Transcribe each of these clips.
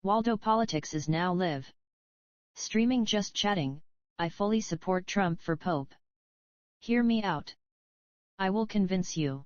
Waldo Politics is now live streaming. Just chatting. I fully support Trump for Pope. Hear me out. I will convince you.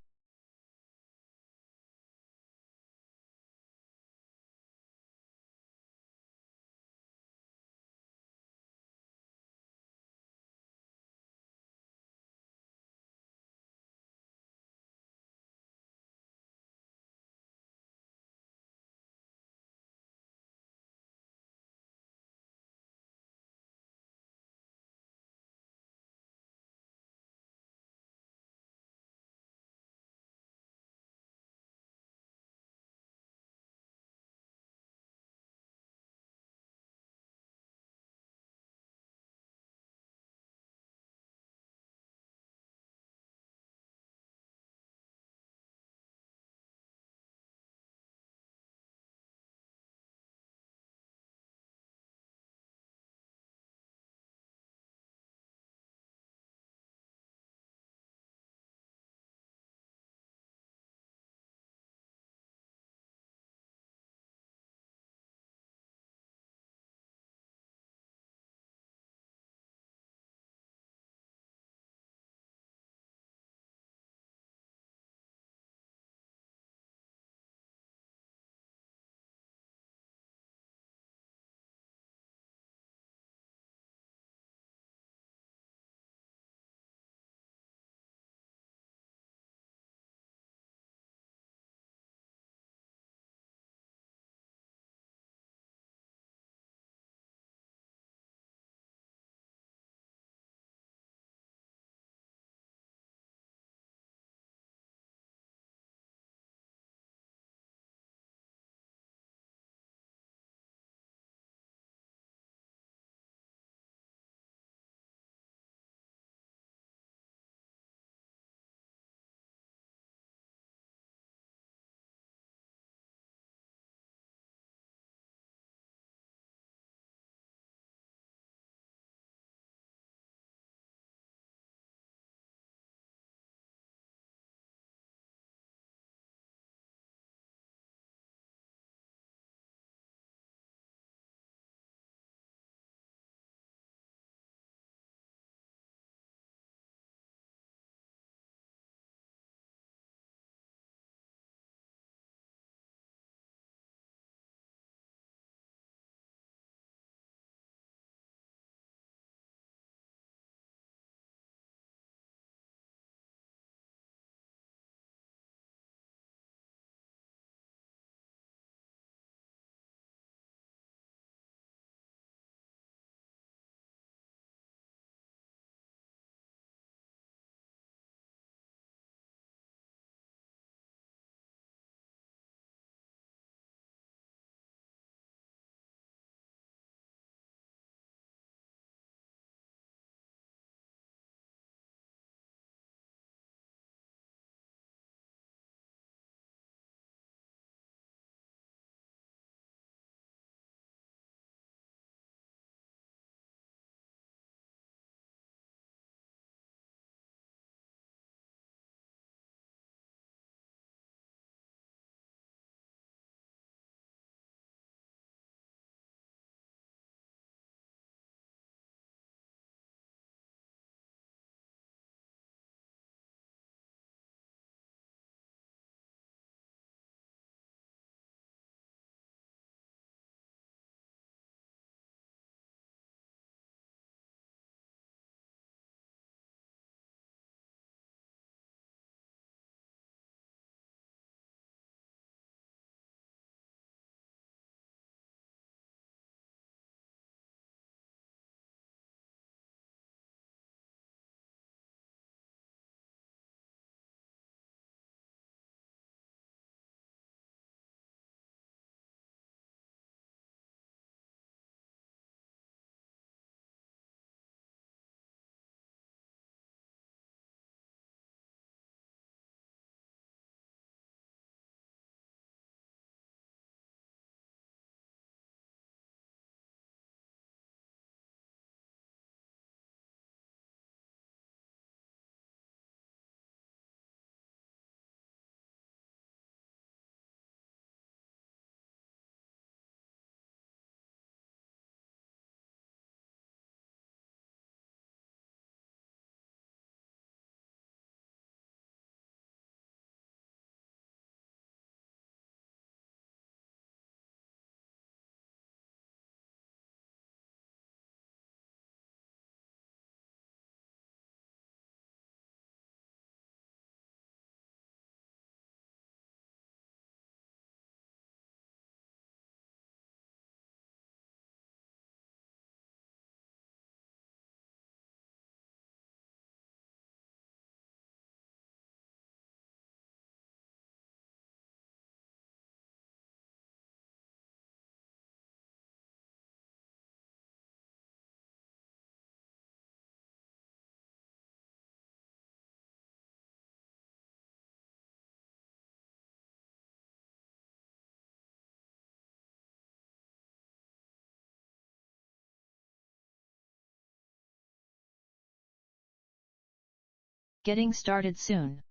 Getting started soon.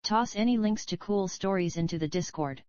Toss any links to cool stories into the Discord.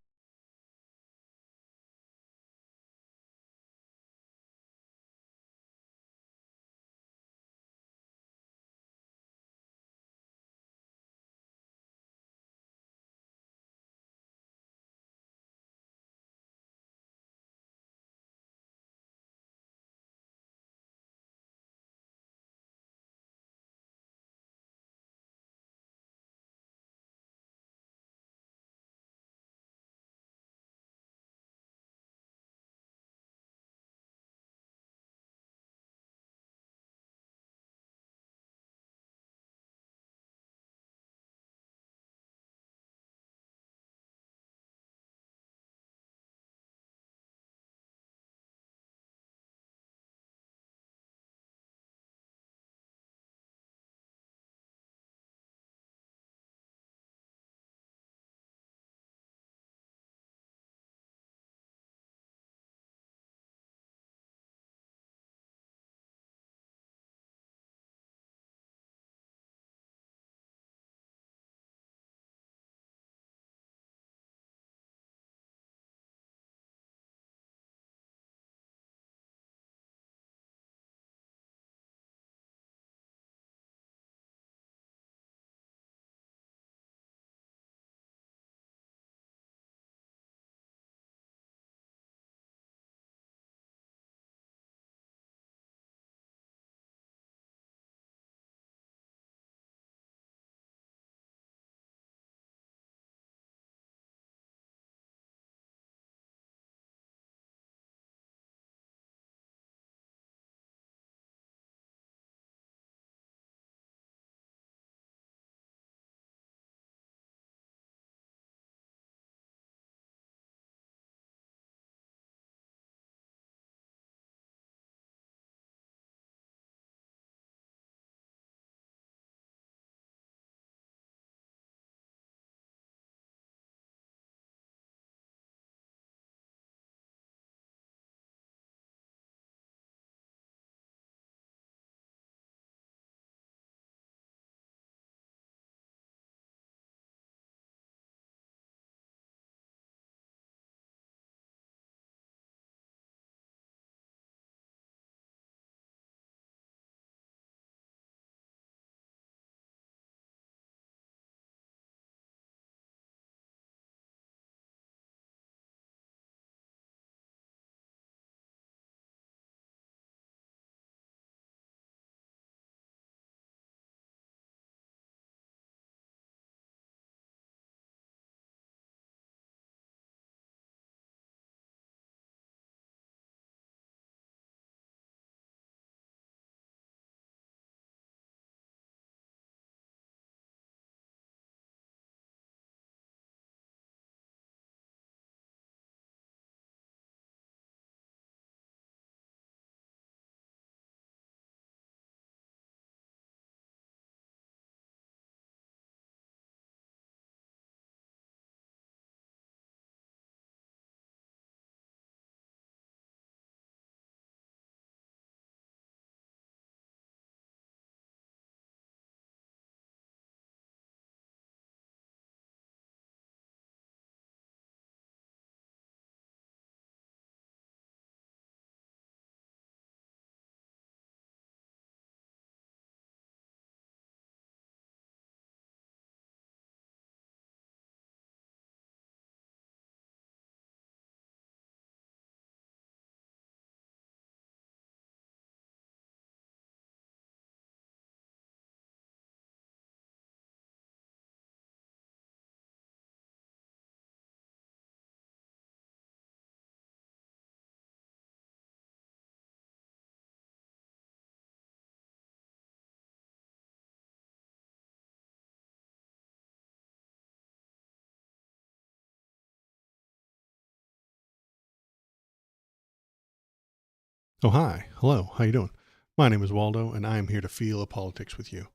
Oh, hi. Hello. How you doing? My name is Waldo, and I am here to feel a politics with you.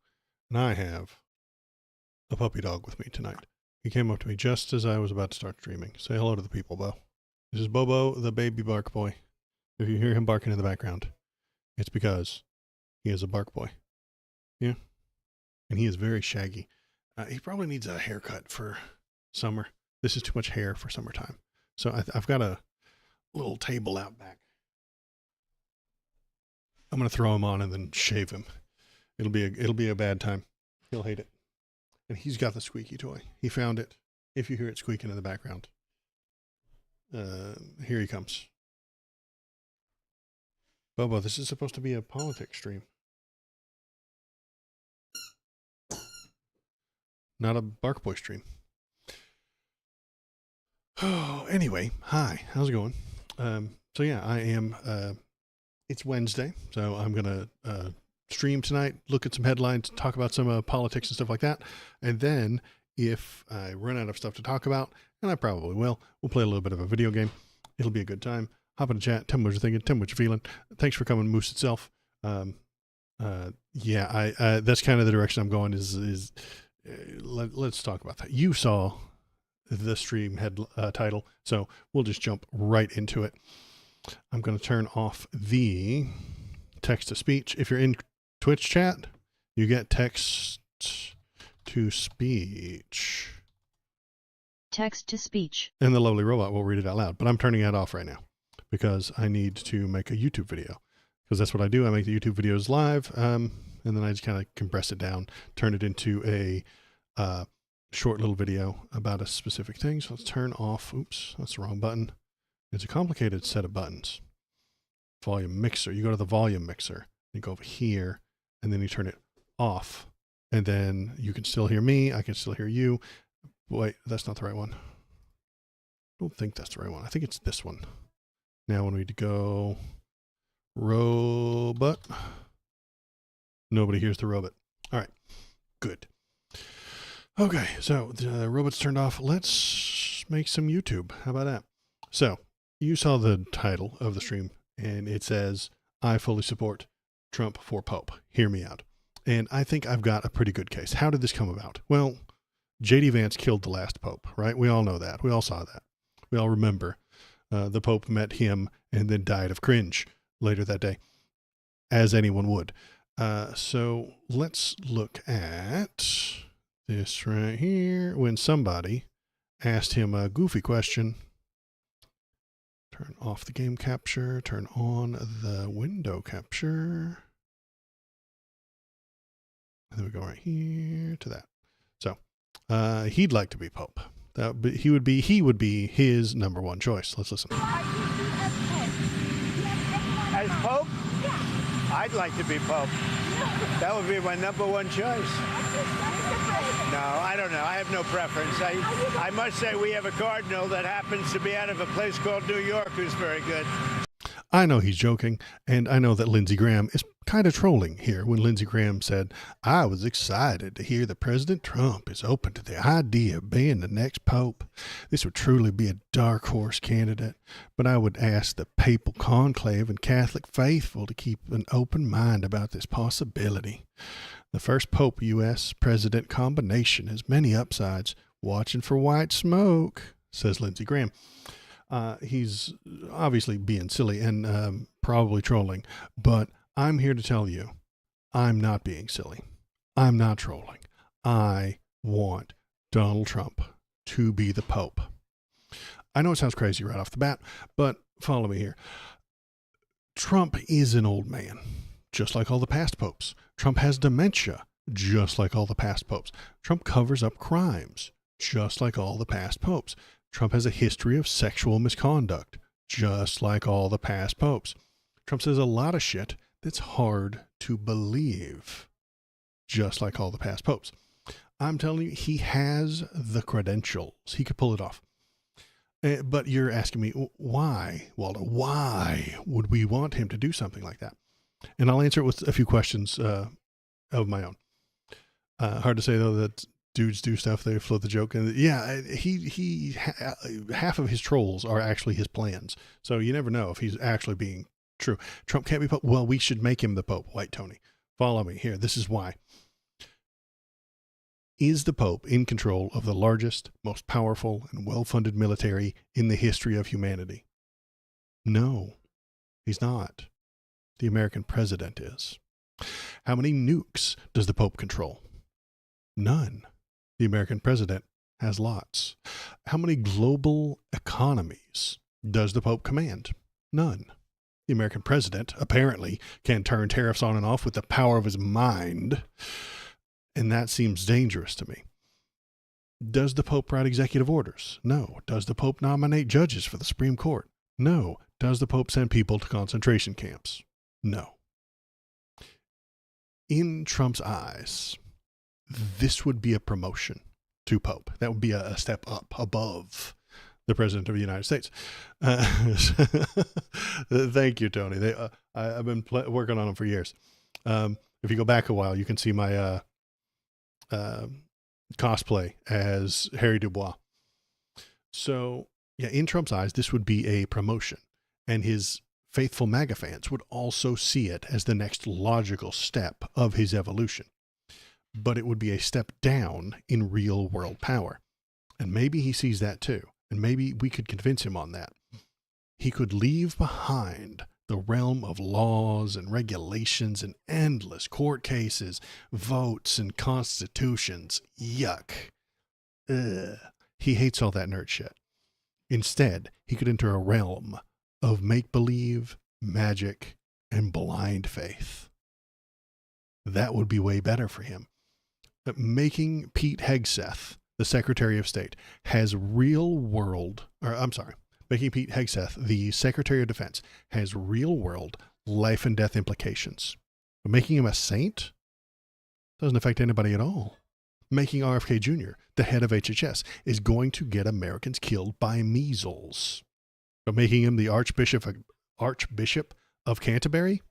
And I have a puppy dog with me tonight. He came up to me just as I was about to start streaming. Say hello to the people, Bo. This is Bobo, the baby bark boy. If you hear him barking in the background, it's because he is a bark boy. Yeah. and he is very shaggy. He probably needs a haircut for summer. This is too much hair for summertime. So I've got a little table out back. I'm going to throw him on and then shave him. It'll be a bad time. He'll hate it. And he's got the squeaky toy. He found it. If you hear it squeaking in the background. Here he comes. Bobo, this is supposed to be a politics stream. Not a Bark Boy stream. Oh, anyway, hi. How's it going? So yeah, I am, it's Wednesday, so I'm going to stream tonight, look at some headlines, talk about some politics and stuff like that. And then if I run out of stuff to talk about, and I probably will, we'll play a little bit of a video game. It'll be a good time. Hop in the chat. Tell me what you're thinking. Tell me what you're feeling. Thanks for coming, Moose itself. Yeah, that's kind of the direction I'm going let's talk about that. You saw the stream title, so we'll just jump right into it. I'm going to turn off the text to speech. If you're in Twitch chat, you get text to speech. Text to speech. And the lovely robot will read it out loud, but I'm turning that off right now because I need to make a YouTube video, because that's what I do. I make the YouTube videos live, and then I just kind of compress it down, turn it into a short little video about a specific thing. So let's turn off, oops, that's the wrong button. It's a complicated set of buttons. Volume mixer. You go to the volume mixer, you go over here, and then you turn it off. And then you can still hear me. I can still hear you. Wait, that's not the right one. I don't think that's the right one. I think it's this one. Now when we go robot, nobody hears the robot. All right, good. Okay, so the robot's turned off. Let's make some YouTube. How about that? So you saw the title of the stream, and it says, I fully support Trump for Pope. Hear me out. And I think I've got a pretty good case. How did this come about? Well, J.D. Vance killed the last Pope, right? We all know that. We all saw that. We all remember the Pope met him and then died of cringe later that day, as anyone would. So let's look at this right here. When somebody asked him a goofy question, turn off the game capture, turn on the window capture. And then we go right here to that. So he'd like to be Pope. He would be his number one choice. Let's listen. As Pope? Yeah. I'd like to be Pope. That would be my number one choice. No, I don't know. I have no preference. I must say we have a cardinal that happens to be out of a place called New York who's very good. I know he's joking, and I know that Lindsey Graham is kind of trolling here when Lindsey Graham said, I was excited to hear that President Trump is open to the idea of being the next pope. This would truly be a dark horse candidate, but I would ask the papal conclave and Catholic faithful to keep an open mind about this possibility. The first Pope U.S. President combination has many upsides. Watching for white smoke, says Lindsey Graham. He's obviously being silly and probably trolling, but I'm here to tell you, I'm not being silly. I'm not trolling. I want Donald Trump to be the Pope. I know it sounds crazy right off the bat, but follow me here. Trump is an old man, just like all the past popes. Trump has dementia, just like all the past popes. Trump covers up crimes, just like all the past popes. Trump has a history of sexual misconduct, just like all the past popes. Trump says a lot of shit that's hard to believe, just like all the past popes. I'm telling you, he has the credentials. He could pull it off. But you're asking me, why, Waldo? Why would we want him to do something like that? And I'll answer it with a few questions of my own. Hard to say, though, that dudes do stuff, they float the joke. And yeah, half of his trolls are actually his plans. So you never know if he's actually being true. Trump can't be Pope. Well, we should make him the Pope, White Tony. Follow me here. This is why. Is the Pope in control of the largest, most powerful, and well-funded military in the history of humanity? No, he's not. The American president is. How many nukes does the Pope control? None. The American president has lots. How many global economies does the Pope command? None. The American president apparently can turn tariffs on and off with the power of his mind, and that seems dangerous to me. Does the Pope write executive orders? No. Does the Pope nominate judges for the Supreme Court? No. Does the Pope send people to concentration camps? No. In Trump's eyes, this would be a promotion to Pope. That would be a step up above the President of the United States. Thank you, Tony. I've been working on them for years. If you go back a while, you can see my cosplay as Harry Dubois. So, yeah, in Trump's eyes, this would be a promotion. And his faithful MAGA fans would also see it as the next logical step of his evolution. But it would be a step down in real world power. And maybe he sees that too. And maybe we could convince him on that. He could leave behind the realm of laws and regulations and endless court cases, votes and constitutions. Yuck. Ugh. He hates all that nerd shit. Instead, he could enter a realm of make-believe, magic, and blind faith. That would be way better for him. Making Pete Hegseth the Secretary of State making Pete Hegseth the Secretary of Defense has real world life and death implications. But making him a saint doesn't affect anybody at all. Making RFK Jr. the head of HHS is going to get Americans killed by measles. But making him the Archbishop of Canterbury,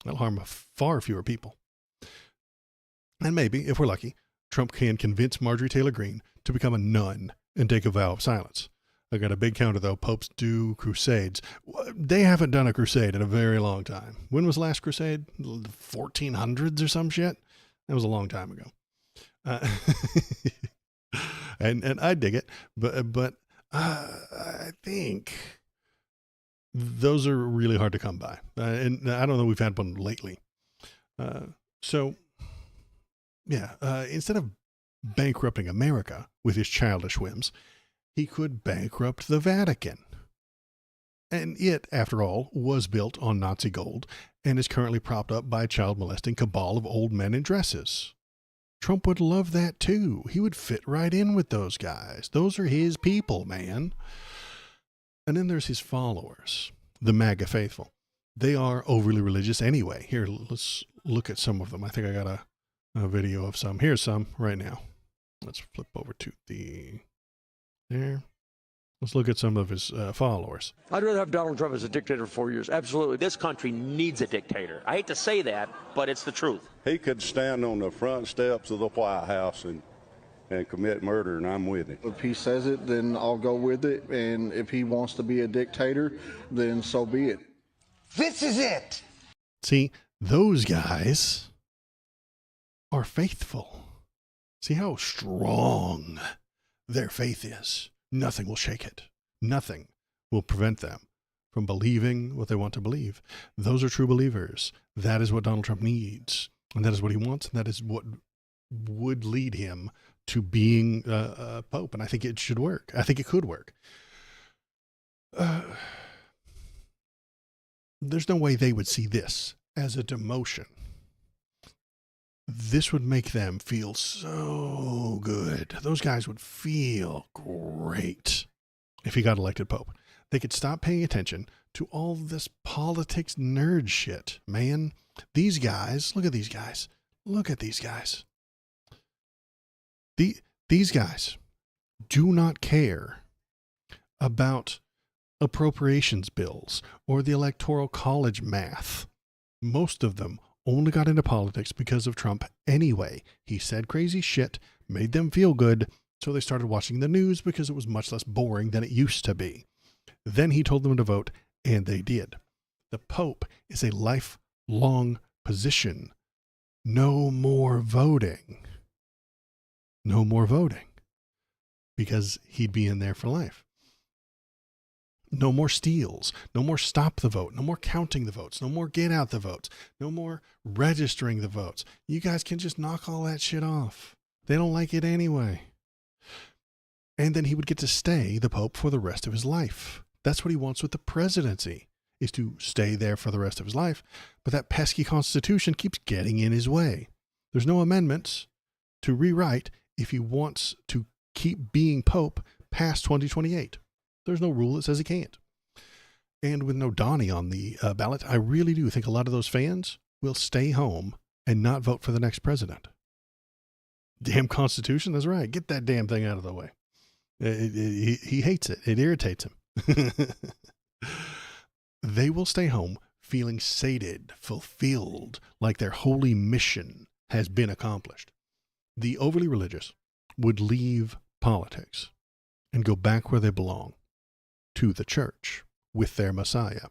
that'll harm far fewer people. And maybe, if we're lucky, Trump can convince Marjorie Taylor Greene to become a nun and take a vow of silence. I got a big counter, though. Popes do crusades. They haven't done a crusade in a very long time. When was the last crusade? The 1400s or some shit? That was a long time ago. And I dig it, but I think those are really hard to come by. And I don't know, we've had one lately. Instead of bankrupting America with his childish whims, he could bankrupt the Vatican. And it, after all, was built on Nazi gold and is currently propped up by a child-molesting cabal of old men in dresses. Trump would love that too. He would fit right in with those guys. Those are his people, man. And then there's his followers, the MAGA faithful. They are overly religious anyway. Here, let's look at some of them. I think I got a video of some. Here's some right now. Let's flip over to there. Let's look at some of his followers. I'd rather have Donald Trump as a dictator for 4 years. Absolutely. This country needs a dictator. I hate to say that, but it's the truth. He could stand on the front steps of the White House and commit murder, and I'm with him. If he says it, then I'll go with it. And if he wants to be a dictator, then so be it. This is it. See, those guys are faithful. See how strong their faith is. Nothing will shake it. Nothing will prevent them from believing what they want to believe. Those are true believers. That is what Donald Trump needs. And that is what he wants. And that is what would lead him to being a pope. And I think it should work. I think it could work. There's no way they would see this as a demotion. This would make them feel so good. Those guys would feel great if he got elected pope. They could stop paying attention to all this politics nerd shit, man. These guys, look at these guys. Look at these guys. These guys do not care about appropriations bills or the electoral college math. Most of them only got into politics because of Trump anyway. He said crazy shit, made them feel good, so they started watching the news because it was much less boring than it used to be. Then he told them to vote, and they did. The Pope is a lifelong position. No more voting. No more voting. Because he'd be in there for life. No more steals, no more stop the vote, no more counting the votes, no more get out the votes, no more registering the votes. You guys can just knock all that shit off. They don't like it anyway. And then he would get to stay the Pope for the rest of his life. That's what he wants with the presidency, is to stay there for the rest of his life. But that pesky Constitution keeps getting in his way. There's no amendments to rewrite if he wants to keep being Pope past 2028. There's no rule that says he can't. And with no Donnie on the ballot, I really do think a lot of those fans will stay home and not vote for the next president. Damn Constitution, that's right. Get that damn thing out of the way. He hates it. It irritates him. They will stay home feeling sated, fulfilled, like their holy mission has been accomplished. The overly religious would leave politics and go back where they belong, to the church with their Messiah.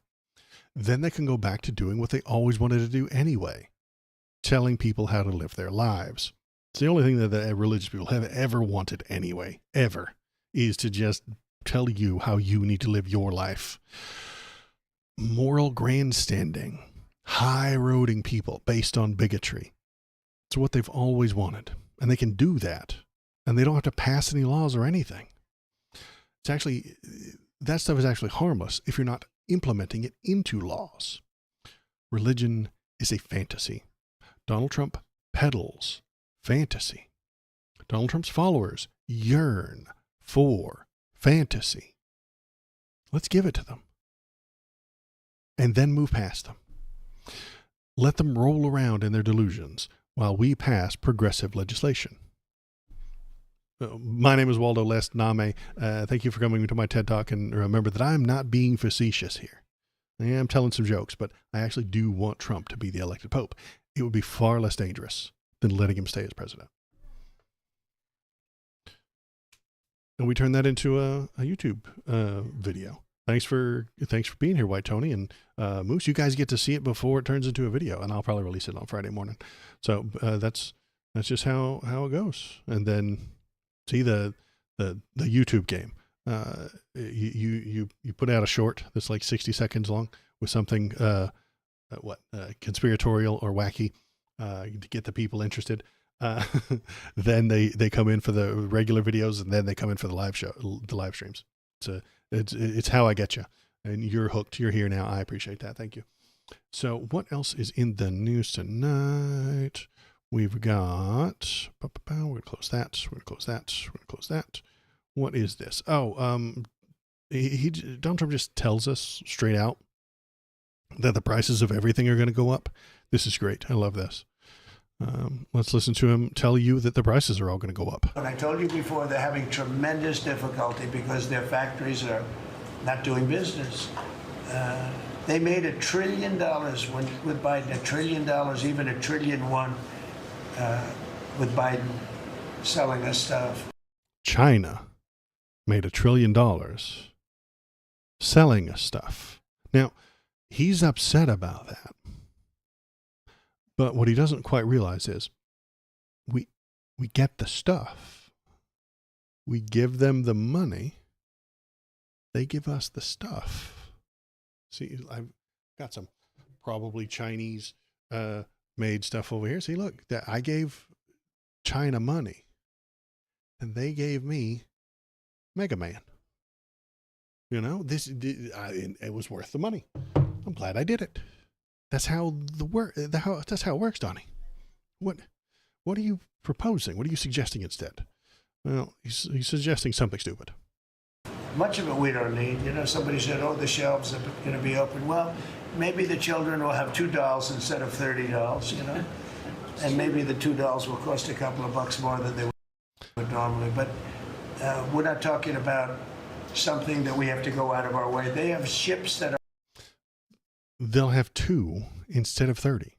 Then they can go back to doing what they always wanted to do anyway, telling people how to live their lives. It's the only thing that the religious people have ever wanted anyway, ever, is to just tell you how you need to live your life. Moral grandstanding, high-roading people based on bigotry. It's what they've always wanted. And they can do that. And they don't have to pass any laws or anything. It's actually, that stuff is actually harmless if you're not implementing it into laws. Religion is a fantasy. Donald Trump peddles fantasy. Donald Trump's followers yearn for fantasy. Let's give it to them. And then move past them. Let them roll around in their delusions while we pass progressive legislation. My name is Waldo Les Name. Thank you for coming to my TED Talk, and remember that I'm not being facetious here. I am telling some jokes, but I actually do want Trump to be the elected Pope. It would be far less dangerous than letting him stay as president. And we turn that into a YouTube video. Thanks for being here, White Tony and Moose. You guys get to see it before it turns into a video, and I'll probably release it on Friday morning. So that's just how it goes. And then see the YouTube game. You put out a short that's like 60 seconds long with something conspiratorial or wacky to get the people interested. Then they come in for the regular videos, and then they come in for the live streams. It's how I get you, and you're hooked. You're here now. I appreciate that. Thank you. So what else is in the news tonight? We've got, we're going to close that. We're going to close that. We're going to close that. What is this? Oh, Donald Trump just tells us straight out that the prices of everything are going to go up. This is great. I love this. Let's listen to him tell you that the prices are all going to go up. And I told you before, they're having tremendous difficulty because their factories are not doing business. They made $1 trillion with Biden, $1 trillion, even $1.1 trillion with Biden selling us stuff. China made $1 trillion selling us stuff. Now, he's upset about that. But what he doesn't quite realize is we get the stuff. We give them the money. They give us the stuff. See, I've got some probably Chinese made stuff over here. See, look, I gave China money, and they gave me Mega Man. You know, it was worth the money. I'm glad I did it. That's how that's how it works, Donnie. What are you proposing? What are you suggesting instead? Well, he's suggesting something stupid. Much of it we don't need. You know, somebody said, "Oh, the shelves are going to be open." Well, maybe the children will have $2 instead of $30. You know, and maybe the $2 will cost a couple of bucks more than they would normally. But we're not talking about something that we have to go out of our way. They have ships that are. They'll have 2 instead of 30.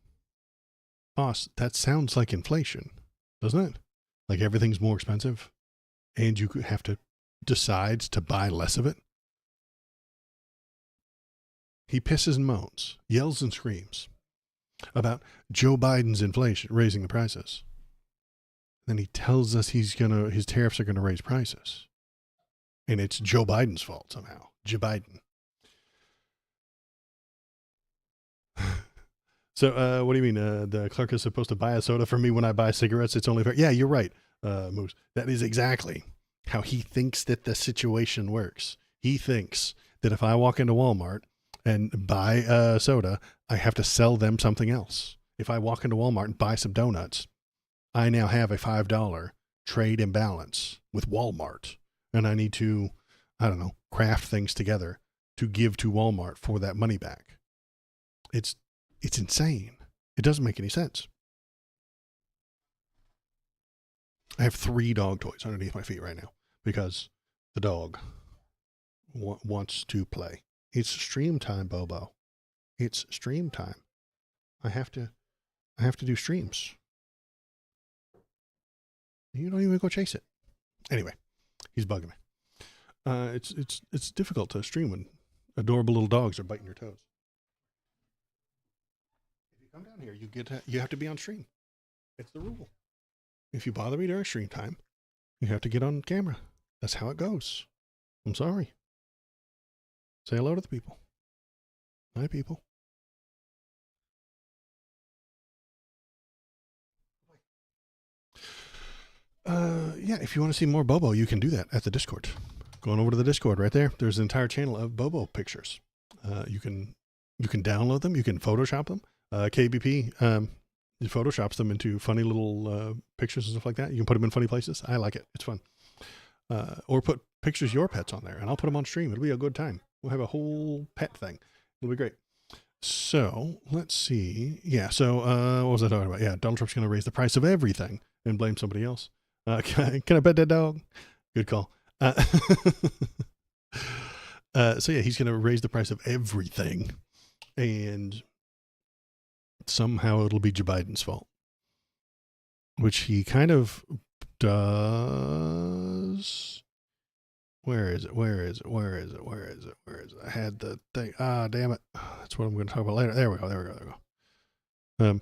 Boss, that sounds like inflation, doesn't it? Like everything's more expensive and you have to decide to buy less of it. He pisses and moans, yells and screams about Joe Biden's inflation, raising the prices. Then he tells us his tariffs are going to raise prices. And it's Joe Biden's fault somehow. Joe Biden. So what do you mean? The clerk is supposed to buy a soda for me when I buy cigarettes? It's only fair. Yeah, you're right. moves. That is exactly how he thinks that the situation works. He thinks that if I walk into Walmart and buy a soda, I have to sell them something else. If I walk into Walmart and buy some donuts, I now have a $5 trade imbalance with Walmart. And I need to, I don't know, craft things together to give to Walmart for that money back. It's insane. It doesn't make any sense. I have 3 dog toys underneath my feet right now because the dog wants to play. It's stream time, Bobo. It's stream time. I have to do streams. You don't even go chase it. Anyway, he's bugging me. It's difficult to stream when adorable little dogs are biting your toes. If you come down here, you have to be on stream. It's the rule. If you bother me during stream time, you have to get on camera. That's how it goes. I'm sorry. Say hello to the people. Hi, people. Yeah, if you want to see more Bobo, you can do that at the Discord. Going over to the Discord right there. There's an entire channel of Bobo pictures. You can download them. You can Photoshop them. KBP photoshops them into funny little pictures and stuff like that. You can put them in funny places. I like it. It's fun. Or put pictures of your pets on there, and I'll put them on stream. It'll be a good time. We'll have a whole pet thing. It'll be great. So let's see. Yeah. So what was I talking about? Yeah, Donald Trump's going to raise the price of everything and blame somebody else. Can I pet that dog? Good call. So yeah, he's going to raise the price of everything, and somehow it'll be Joe Biden's fault, which he kind of does. Where is it? I had the thing. Damn it. That's what I'm going to talk about later. There we go.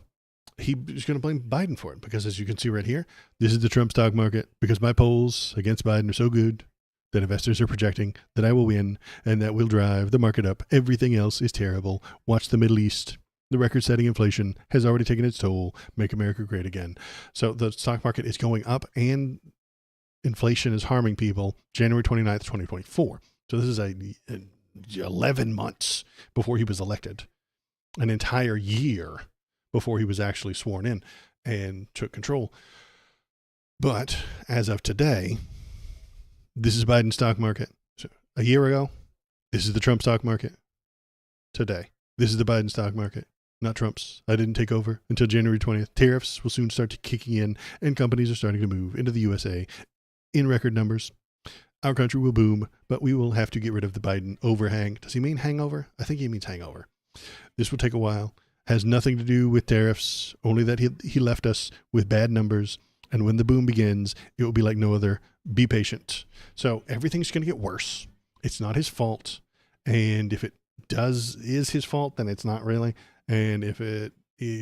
He's going to blame Biden for it because, as you can see right here, this is the Trump stock market because my polls against Biden are so good that investors are projecting that I will win and that will drive the market up. Everything else is terrible. Watch the Middle East. The record-setting inflation has already taken its toll. Make America great again. So the stock market is going up and inflation is harming people. January 29th, 2024. So this is 11 months before he was elected. An entire year before he was actually sworn in and took control. But as of today, this is Biden's stock market. So a year ago, this is the Trump stock market. Today, this is the Biden stock market. Not Trump's. I didn't take over until January 20th. Tariffs will soon start kicking in, and companies are starting to move into the USA in record numbers. Our country will boom, but we will have to get rid of the Biden overhang. Does he mean hangover? I think he means hangover. This will take a while. Has nothing to do with tariffs, only that he left us with bad numbers, and when the boom begins, it will be like no other. Be patient. So everything's going to get worse. It's not his fault, and if it is his fault, then it's not really. And if it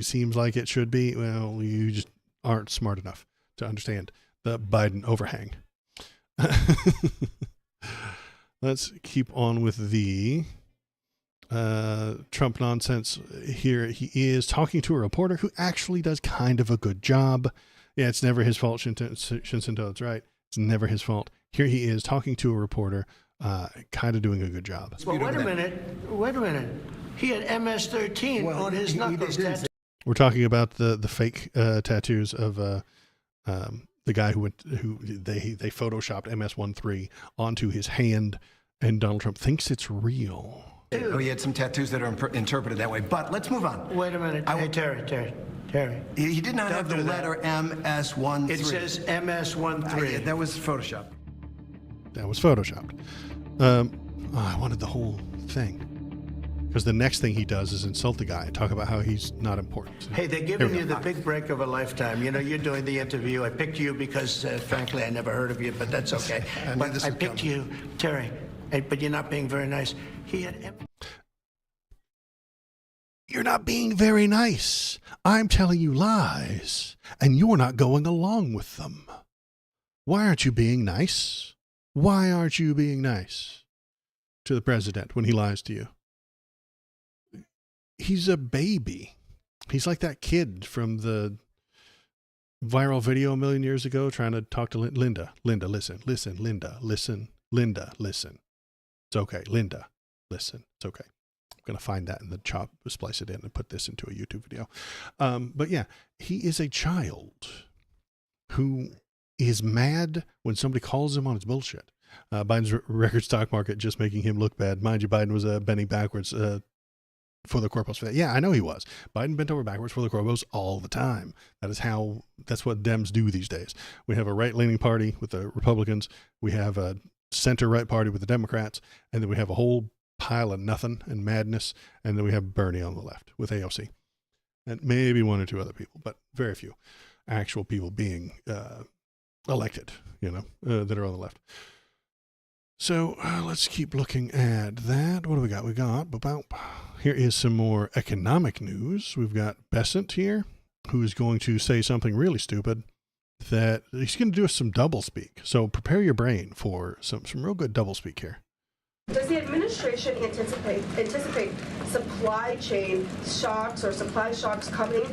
seems like it should be, well, you just aren't smart enough to understand the Biden overhang. Let's keep on with the Trump nonsense here. He is talking to a reporter who actually does kind of a good job. Yeah, it's never his fault, Shinsinto. That's right. It's never his fault. Here he is talking to a reporter, kind of doing a a job. Well, wait a minute. He had MS-13 on his knuckles. We're talking about the fake tattoos of the guy who they photoshopped MS-13 onto his hand, and Donald Trump thinks it's real. Oh, he had some tattoos that are interpreted that way. But let's move on. Wait a minute. Hey, Terry. He did not have the letter MS-13. It says MS-13. That was Photoshopped. That was Photoshopped. I wanted the whole thing. Because the next thing he does is insult the guy and talk about how he's not important. Hey, they're giving you the big break of a lifetime. You know, you're doing the interview. I picked you because, frankly, I never heard of you, but that's okay. But I picked you, Terry, but you're not being very nice. You're not being very nice. I'm telling you lies, and you're not going along with them. Why aren't you being nice? Why aren't you being nice to the president when he lies to you? He's a baby. He's like that kid from the viral video a million years ago trying to talk to Linda. Linda, listen. Linda, listen. Linda, listen. It's okay. Linda, listen. It's okay. I'm going to find that in the chop, splice it in, and put this into a YouTube video. But yeah, he is a child who is mad when somebody calls him on his bullshit. Biden's record stock market just making him look bad. Mind you, Biden was bending backwards for the corpos for that. Yeah, I know he was. Biden bent over backwards for the corpos all the time. That's what Dems do these days. We have a right-leaning party with the Republicans. We have a center-right party with the Democrats. And then we have a whole pile of nothing and madness. And then we have Bernie on the left with AOC. And maybe one or two other people, but very few actual people being elected, that are on the left. So let's keep looking at that. What do we got? Here is some more economic news. We've got Besant here, who is going to say something really stupid that he's going to do some doublespeak. So prepare your brain for some real good doublespeak here. Does the administration anticipate supply chain shocks or supply shocks coming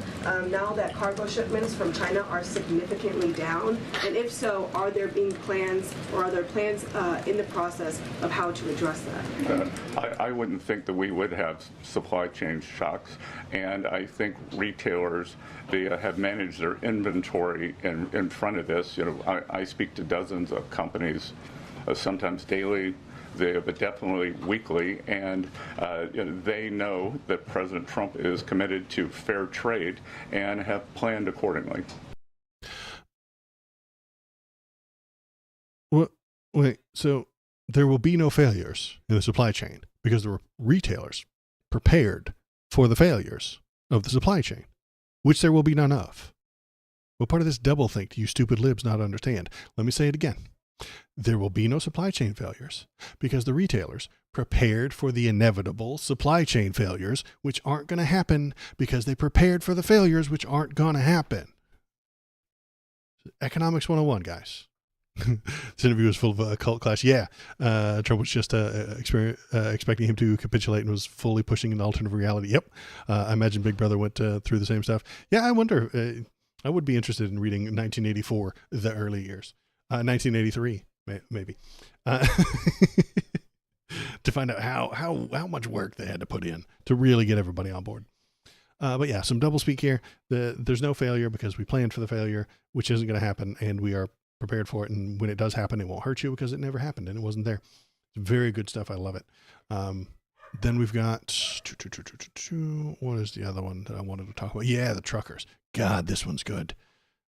now that cargo shipments from China are significantly down? And if so, are there plans in the process of how to address that? I wouldn't think that we would have supply chain shocks. And I think retailers, they have managed their inventory in front of this. I speak to dozens of companies, sometimes daily, but definitely weekly, and they know that President Trump is committed to fair trade and have planned accordingly. Wait, so there will be no failures in the supply chain because the retailers prepared for the failures of the supply chain, which there will be none of. What part of this doublethink do you stupid libs not understand? Let me say it again. There will be no supply chain failures because the retailers prepared for the inevitable supply chain failures, which aren't going to happen because they prepared for the failures, which aren't going to happen. Economics 101, guys. This interview was full of a cult clash. Yeah, Trump was just expecting him to capitulate and was fully pushing an alternative reality. Yep. I imagine Big Brother went through the same stuff. Yeah, I wonder. I would be interested in reading 1984, the early years. 1983, maybe, to find out how much work they had to put in to really get everybody on board. But yeah, some doublespeak here. There's no failure because we planned for the failure, which isn't going to happen, and we are prepared for it. And when it does happen, it won't hurt you because it never happened and it wasn't there. It's very good stuff. I love it. Then we've got, what is the other one that I wanted to talk about? Yeah, the truckers. God, this one's good.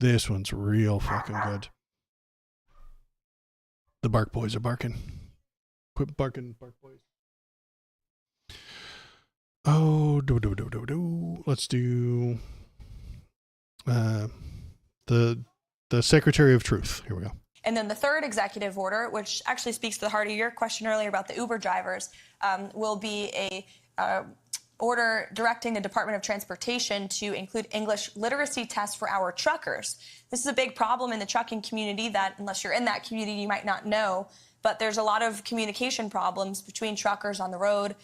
This one's real fucking good. The bark boys are barking. Quit barking, bark boys. Oh, let's do the Secretary of Truth. Here we go. And then the third executive order, which actually speaks to the heart of your question earlier about the Uber drivers, will be a order directing the Department of Transportation to include English literacy tests for our truckers. This is a big problem in the trucking community that, unless you're in that community, you might not know. But there's a lot of communication problems between truckers on the road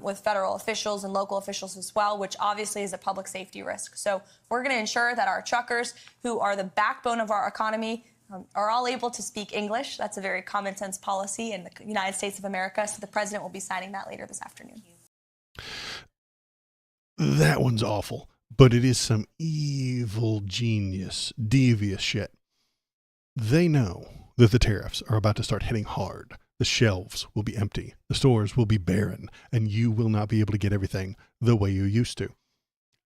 with federal officials and local officials as well, which obviously is a public safety risk. So we're going to ensure that our truckers, who are the backbone of our economy, are all able to speak English. That's a very common sense policy in the United States of America. So the president will be signing that later this afternoon. That one's awful, but it is some evil genius, devious shit. They know that the tariffs are about to start hitting hard. The shelves will be empty, the stores will be barren, and you will not be able to get everything the way you used to.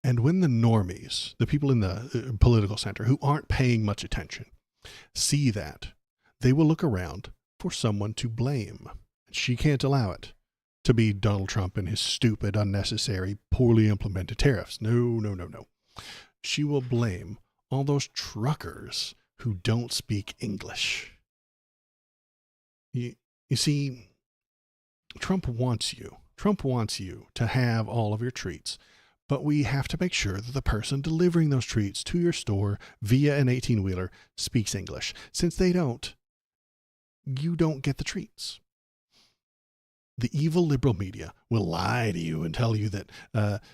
And when the normies, the people in the political center who aren't paying much attention, see that, they will look around for someone to blame. She can't allow it to be Donald Trump and his stupid, unnecessary, poorly implemented tariffs. No. She will blame all those truckers who don't speak English. You see, Trump wants you. Trump wants you to have all of your treats, but we have to make sure that the person delivering those treats to your store via an 18-wheeler speaks English. Since they don't, you don't get the treats. the evil liberal media will lie to you and tell you that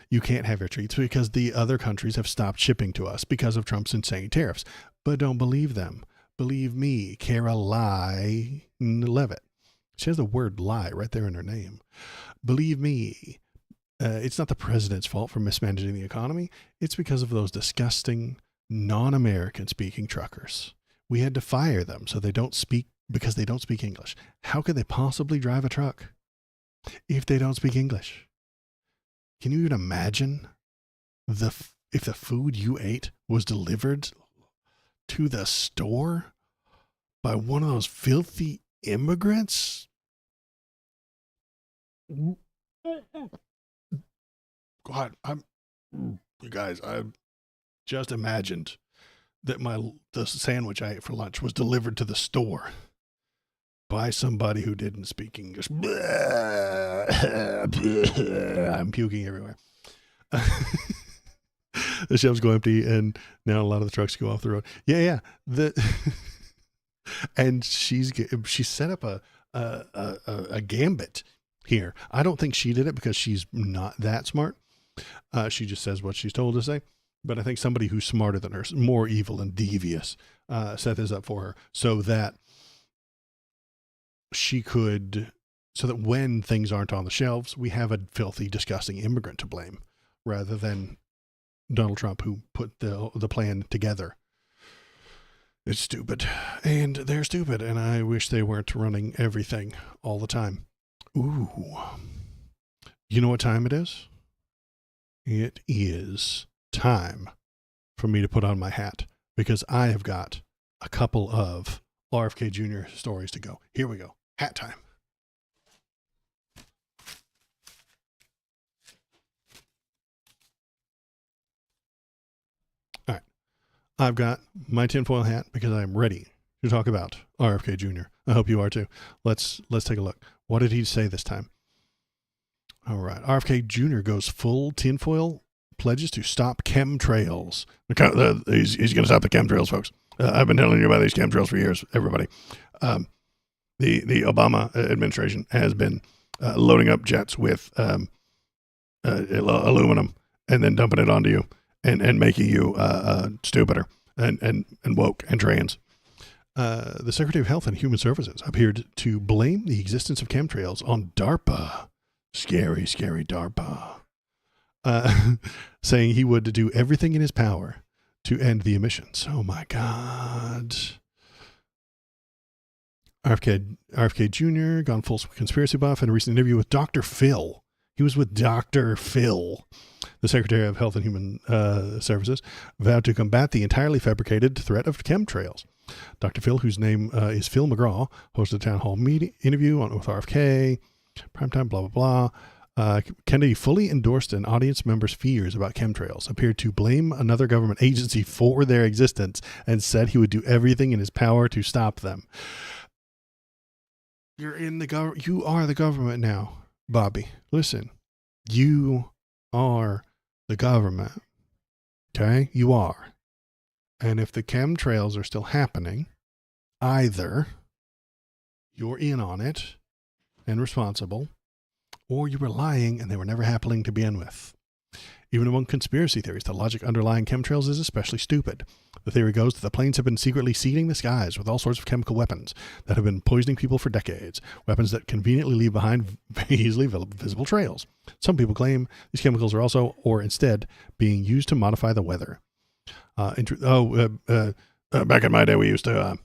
you can't have your treats because the other countries have stopped shipping to us because of Trump's insane tariffs. But don't believe them. Believe me, Caroline Levitt. She has the word lie right there in her name. Believe me, it's not the president's fault for mismanaging the economy. It's because of those disgusting, non-American speaking truckers. We had to fire them so they don't speak because they don't speak English. How could they possibly drive a truck if they don't speak English? Can you even imagine if the food you ate was delivered to the store by one of those filthy immigrants? God, you guys, I just imagined that the sandwich I ate for lunch was delivered to the store by somebody who didn't speak English. I'm puking everywhere. The shelves go empty, and now a lot of the trucks go off the road. Yeah. And she set up a gambit here. I don't think she did it because she's not that smart. She just says what she's told to say. But I think somebody who's smarter than her, more evil and devious, set this up for her so that when things aren't on the shelves, we have a filthy, disgusting immigrant to blame rather than Donald Trump, who put the plan together. It's stupid. And they're stupid. And I wish they weren't running everything all the time. Ooh. You know what time it is? It is time for me to put on my hat because I have got a couple of RFK Jr. stories to go. Here we go. Hat time. All right. I've got my tinfoil hat because I am ready to talk about RFK Jr. I hope you are too. Let's take a look. What did he say this time? All right. RFK Jr. goes full tinfoil, pledges to stop chemtrails. He's going to stop the chemtrails, folks. I've been telling you about these chemtrails for years, everybody. The Obama administration has been loading up jets with aluminum and then dumping it onto you and making you stupider and woke and trans. The Secretary of Health and Human Services appeared to blame the existence of chemtrails on DARPA. Scary, scary DARPA. Saying he would do everything in his power to end the emissions. Oh my God. RFK Jr. gone full conspiracy buff in a recent interview with Dr. Phil. He was with Dr. Phil, the Secretary of Health and Human Services, vowed to combat the entirely fabricated threat of chemtrails. Dr. Phil, whose name is Phil McGraw, hosted a town hall interview with RFK, primetime, blah, blah, blah. Kennedy fully endorsed an audience member's fears about chemtrails, appeared to blame another government agency for their existence, and said he would do everything in his power to stop them. You're in the government. You are the government now, Bobby. Listen, you are the government. Okay? You are. And if the chemtrails are still happening, either you're in on it and responsible, or you were lying and they were never happening to begin with. Even among conspiracy theories, the logic underlying chemtrails is especially stupid. The theory goes that the planes have been secretly seeding the skies with all sorts of chemical weapons that have been poisoning people for decades, weapons that conveniently leave behind easily visible trails. Some people claim these chemicals are also, or instead, being used to modify the weather. Back in my day, we used to...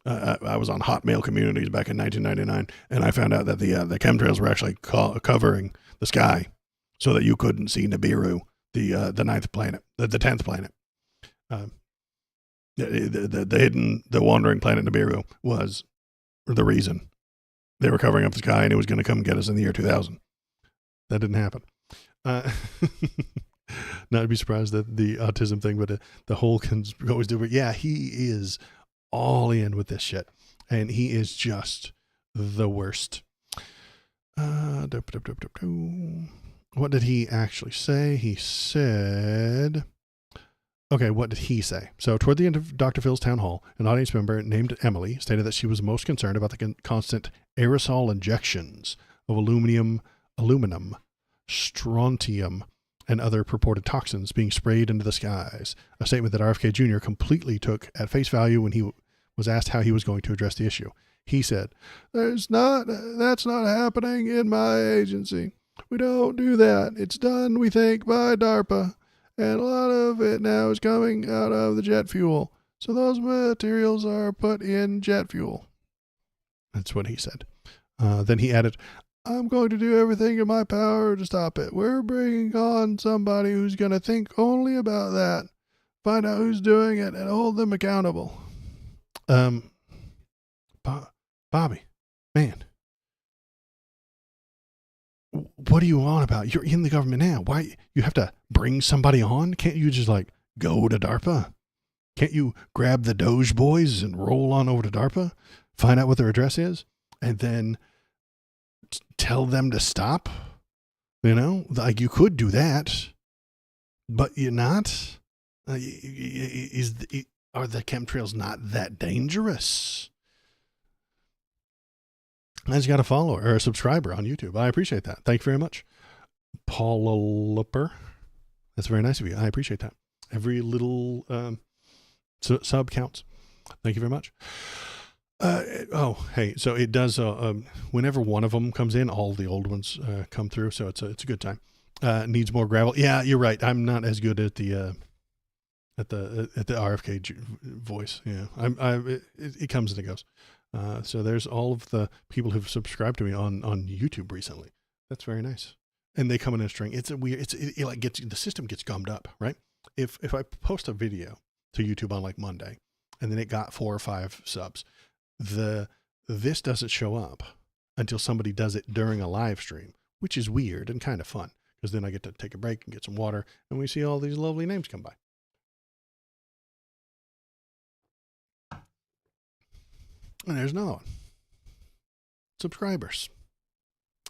I was on Hotmail communities back in 1999, and I found out that the chemtrails were actually covering the sky so that you couldn't see Nibiru, the ninth planet, the 10th planet. The wandering planet Nibiru was the reason they were covering up the sky, and it was going to come get us in the year 2000. That didn't happen. Not to be surprised that the autism thing, but the whole can always do. But yeah, he is all in with this shit, and he is just the worst. What did he actually say? He said, okay, what did he say? So toward the end of Dr. Phil's town hall, an audience member named Emily stated that she was most concerned about the constant aerosol injections of aluminum, strontium, and other purported toxins being sprayed into the skies. A statement that RFK Jr. completely took at face value when he was asked how he was going to address the issue. He said, that's not happening in my agency. We don't do that. It's done, we think, by DARPA. And a lot of it now is coming out of the jet fuel. So those materials are put in jet fuel. That's what he said. Then he added, I'm going to do everything in my power to stop it. We're bringing on somebody who's going to think only about that. Find out who's doing it and hold them accountable. Bobby, man, what are you on about? You're in the government now. Why you have to bring somebody on? Can't you just like go to DARPA? Can't you grab the Doge boys and roll on over to DARPA, find out what their address is, and then tell them to stop? You know, like you could do that, but you're not. Are the chemtrails not that dangerous? I just got a follower or a subscriber on YouTube. I appreciate that. Thank you very much. Paula Lupper. That's very nice of you. I appreciate that. Every little sub counts. Thank you very much. Hey, so it does, whenever one of them comes in, all the old ones come through. So it's a good time. Needs more gravel. Yeah, you're right. I'm not as good at the RFK voice. Yeah. It comes and it goes. So there's all of the people who've subscribed to me on YouTube recently. That's very nice. And they come in a string. It's a weird, it like gets, the system gets gummed up, right? If I post a video to YouTube on like Monday and then it got 4 or 5 subs, this doesn't show up until somebody does it during a live stream, which is weird and kind of fun because then I get to take a break and get some water and we see all these lovely names come by. And there's another one. Subscribers.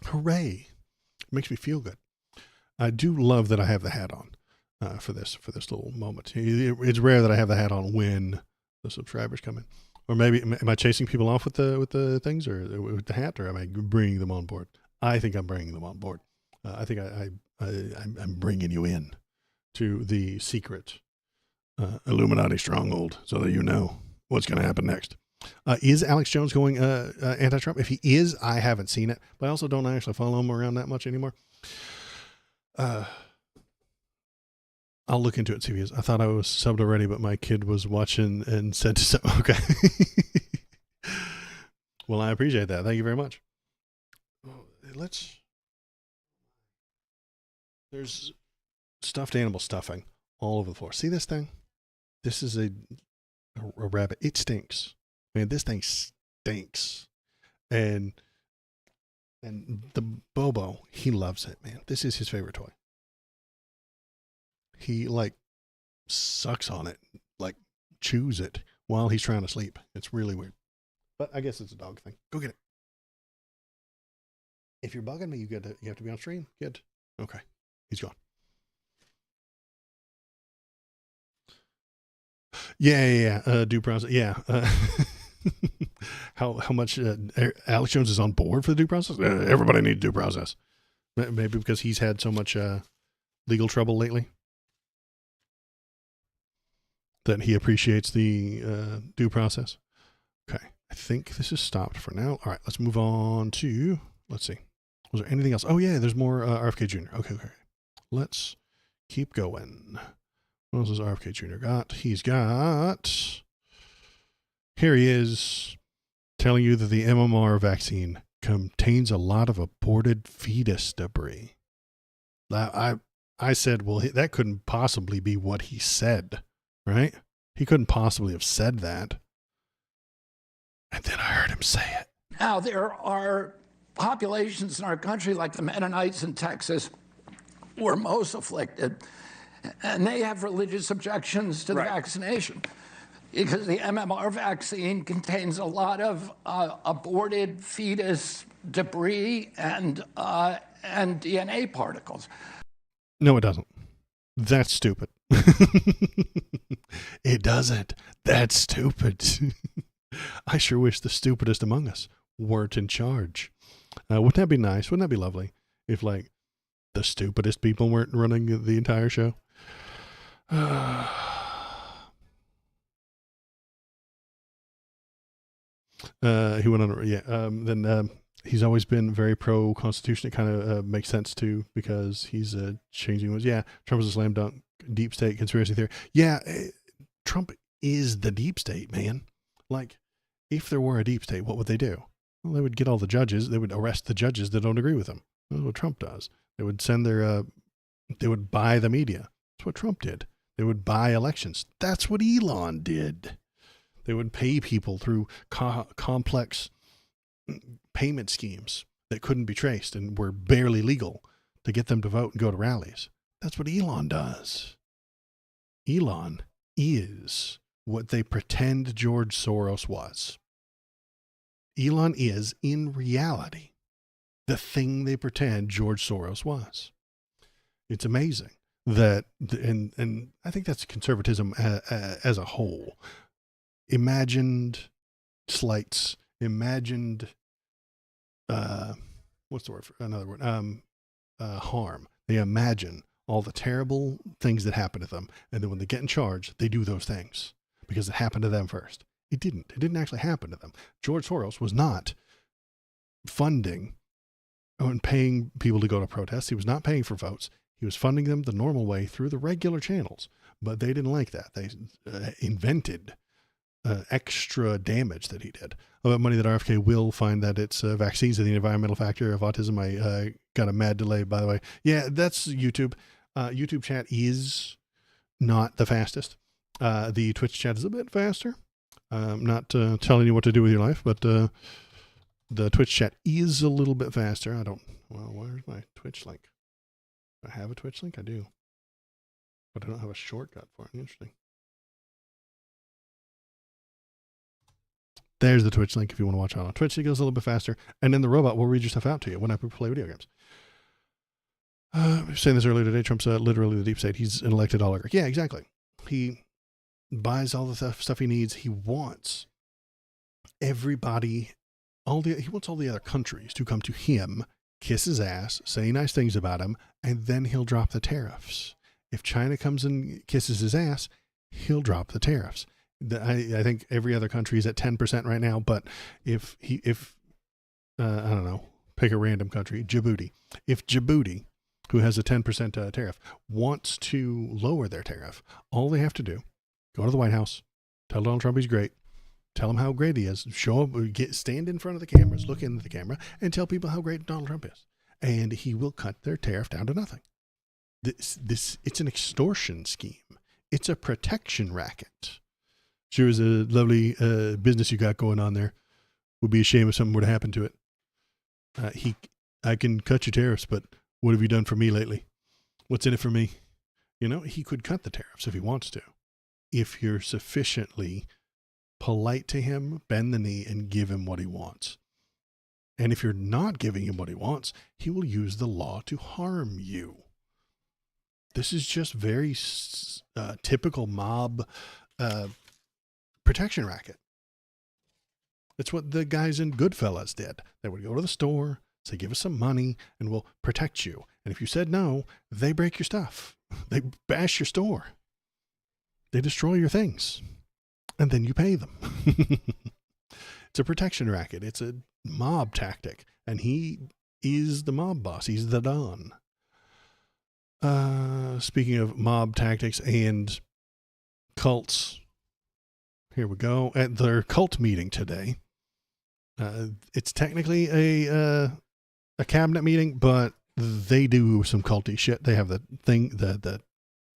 Hooray. It makes me feel good. I do love that I have the hat on for this little moment. It's rare that I have the hat on when the subscribers come in. Or maybe, am I chasing people off with the things or with the hat, or am I bringing them on board? I think I'm bringing them on board. I think I'm bringing you in to the secret Illuminati stronghold so that you know what's going to happen next. Is Alex Jones going anti-Trump? If he is, I haven't seen it, but I also don't actually follow him around that much anymore. I'll look into it and see if he is. I thought I was subbed already, but my kid was watching and said to sub. Okay. Well, I appreciate that. Thank you very much. There's stuffed animal stuffing all over the floor. See this thing? This is a rabbit. It stinks. Man, this thing stinks. And the Bobo, he loves it, man. This is his favorite toy. He like sucks on it, like chews it while he's trying to sleep. It's really weird. But I guess it's a dog thing. Go get it. If you're bugging me, you have to be on stream. Good. Okay. He's gone. Yeah. Due process. Yeah. How much Alex Jones is on board for the due process? Everybody needs due process. Maybe because he's had so much legal trouble lately that he appreciates the due process. Okay. I think this is stopped for now. All right. Let's move on to, let's see. Was there anything else? Oh, yeah. There's more RFK Jr. Okay. Let's keep going. What else has RFK Jr. got? He's got... Here he is telling you that the MMR vaccine contains a lot of aborted fetus debris. I said, well, that couldn't possibly be what he said, right? He couldn't possibly have said that. And then I heard him say it. Now, there are populations in our country, like the Mennonites in Texas, who are most afflicted, and they have religious objections to the vaccination. Because the MMR vaccine contains a lot of aborted fetus debris and DNA particles. No, it doesn't. That's stupid. It doesn't. That's stupid. I sure wish the stupidest among us weren't in charge. Wouldn't that be nice? Wouldn't that be lovely if, like, the stupidest people weren't running the entire show? He went on, then he's always been very pro-Constitution. It kind of makes sense, too, because he's changing was. Yeah, Trump is a slam dunk deep state conspiracy theory. Yeah, Trump is the deep state, man. Like, if there were a deep state, what would they do? Well, they would get all the judges. They would arrest the judges that don't agree with them. That's what Trump does. They would send they would buy the media. That's what Trump did. They would buy elections. That's what Elon did. They would pay people through complex payment schemes that couldn't be traced and were barely legal to get them to vote and go to rallies. That's what Elon does. Elon is what they pretend George Soros was. Elon is, in reality, the thing they pretend George Soros was. It's amazing that, and I think that's conservatism as a whole. Imagined slights, imagined, what's the word for another word? Harm. They imagine all the terrible things that happen to them. And then when they get in charge, they do those things because it happened to them first. It didn't. It didn't actually happen to them. George Soros was not funding and paying people to go to protests. He was not paying for votes. He was funding them the normal way through the regular channels. But they didn't like that. They invented extra damage that he did. About money that RFK will find that it's vaccines are the environmental factor of autism. I got a mad delay, by the way. Yeah, that's YouTube. YouTube chat is not the fastest. The Twitch chat is a bit faster. I'm not telling you what to do with your life, but the Twitch chat is a little bit faster. Where's my Twitch link? Do I have a Twitch link? I do. But I don't have a shortcut for it. Interesting. There's the Twitch link if you want to watch it on Twitch. It goes a little bit faster. And then the robot will read your stuff out to you when I play video games. I was saying this earlier today. Trump's literally the deep state. He's an elected oligarch. Yeah, exactly. He buys all the stuff he needs. He wants everybody, he wants all the other countries to come to him, kiss his ass, say nice things about him, and then he'll drop the tariffs. If China comes and kisses his ass, he'll drop the tariffs. I think every other country is at 10% right now, but if I don't know, pick a random country, Djibouti. If Djibouti, who has a 10% tariff, wants to lower their tariff, all they have to do, go to the White House, tell Donald Trump he's great, tell him how great he is, show up, stand in front of the cameras, look into the camera, and tell people how great Donald Trump is. And he will cut their tariff down to nothing. It's an extortion scheme. It's a protection racket. Sure is a lovely business you got going on there. Would be a shame if something were to happen to it. I can cut your tariffs, but what have you done for me lately? What's in it for me? You know, he could cut the tariffs if he wants to. If you're sufficiently polite to him, bend the knee, and give him what he wants. And if you're not giving him what he wants, he will use the law to harm you. This is just very typical mob protection racket. It's what the guys in Goodfellas did. They would go to the store, say, give us some money, and we'll protect you. And if you said no, they break your stuff. They bash your store. They destroy your things. And then you pay them. It's a protection racket. It's a mob tactic. And he is the mob boss. He's the Don. Speaking of mob tactics and cults, here we go. At their cult meeting today, it's technically a cabinet meeting, but they do some culty shit. They have the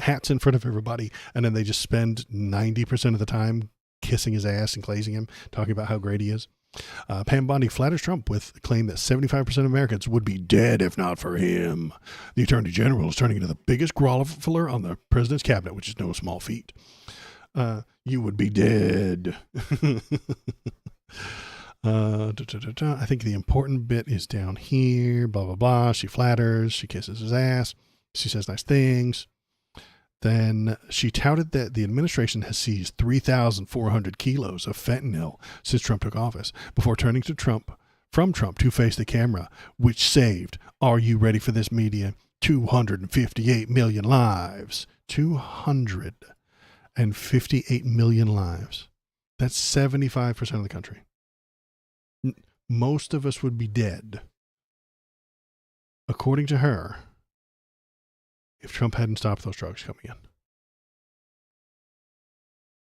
hats in front of everybody, and then they just spend 90% of the time kissing his ass and glazing him, talking about how great he is. Pam Bondi flatters Trump with a claim that 75% of Americans would be dead if not for him. The Attorney General is turning into the biggest groveler on the president's cabinet, which is no small feat. You would be dead. I think the important bit is down here. Blah, blah, blah. She flatters. She kisses his ass. She says nice things. Then she touted that the administration has seized 3,400 kilos of fentanyl since Trump took office, before turning to Trump from Trump to face the camera, which saved, are you ready for this, media, 258 million lives. 258 million lives. That's 75% of the country. Most of us would be dead, according to her, if Trump hadn't stopped those drugs coming in.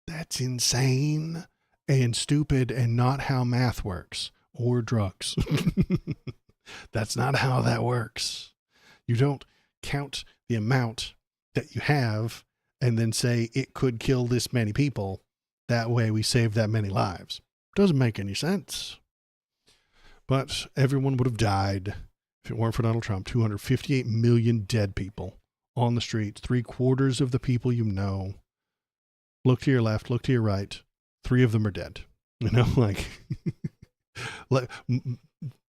That's insane and stupid and not how math works, or drugs. That's not how that works. You don't count the amount that you have and then say it could kill this many people. That way we save that many lives. Doesn't make any sense. But everyone would have died if it weren't for Donald Trump. 258 million dead people on the streets. 3/4 of the people you know. Look to your left, look to your right. 3 of them are dead. You know, like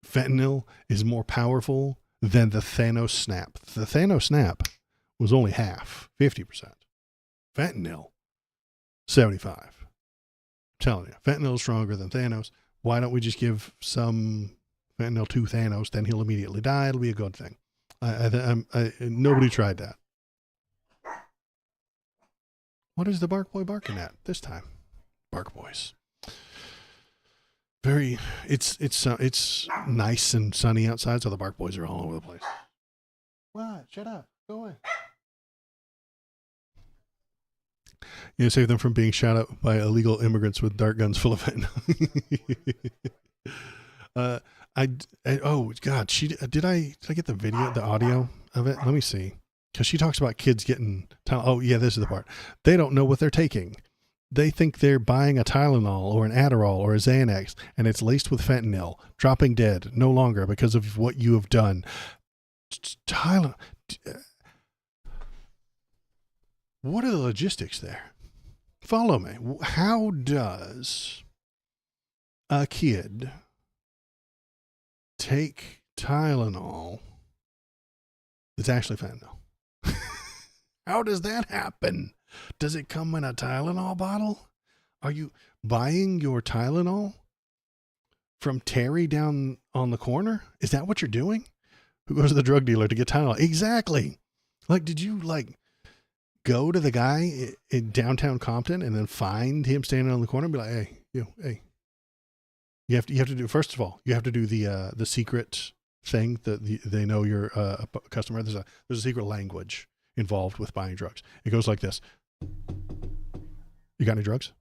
fentanyl is more powerful than the Thanos snap. The Thanos snap was only half, 50%. Fentanyl, 75%. I'm telling you, fentanyl is stronger than Thanos. Why don't we just give some fentanyl to Thanos? Then he'll immediately die. It'll be a good thing. Nobody tried that. What is the bark boy barking at this time? Bark boys. It's nice and sunny outside, so the bark boys are all over the place. What? Shut up. Go away. You know, save them from being shot up by illegal immigrants with dart guns full of fentanyl. Oh God, did I get the video, the audio of it? Let me see. Because she talks about kids getting, oh yeah, this is the part. They don't know what they're taking. They think they're buying a Tylenol or an Adderall or a Xanax, and it's laced with fentanyl, dropping dead no longer because of what you have done. Tylenol. What are the logistics there? Follow me. How does a kid take Tylenol that's actually fentanyl? How does that happen? Does it come in a Tylenol bottle? Are you buying your Tylenol from Terry down on the corner? Is that what you're doing? Who goes to the drug dealer to get Tylenol? Exactly. Like, did you go to the guy in downtown Compton and then find him standing on the corner and be like, hey, hey. You have to do, first of all, you have to do the secret thing that they know you're a customer. There's a secret language involved with buying drugs. It goes like this. You got any drugs?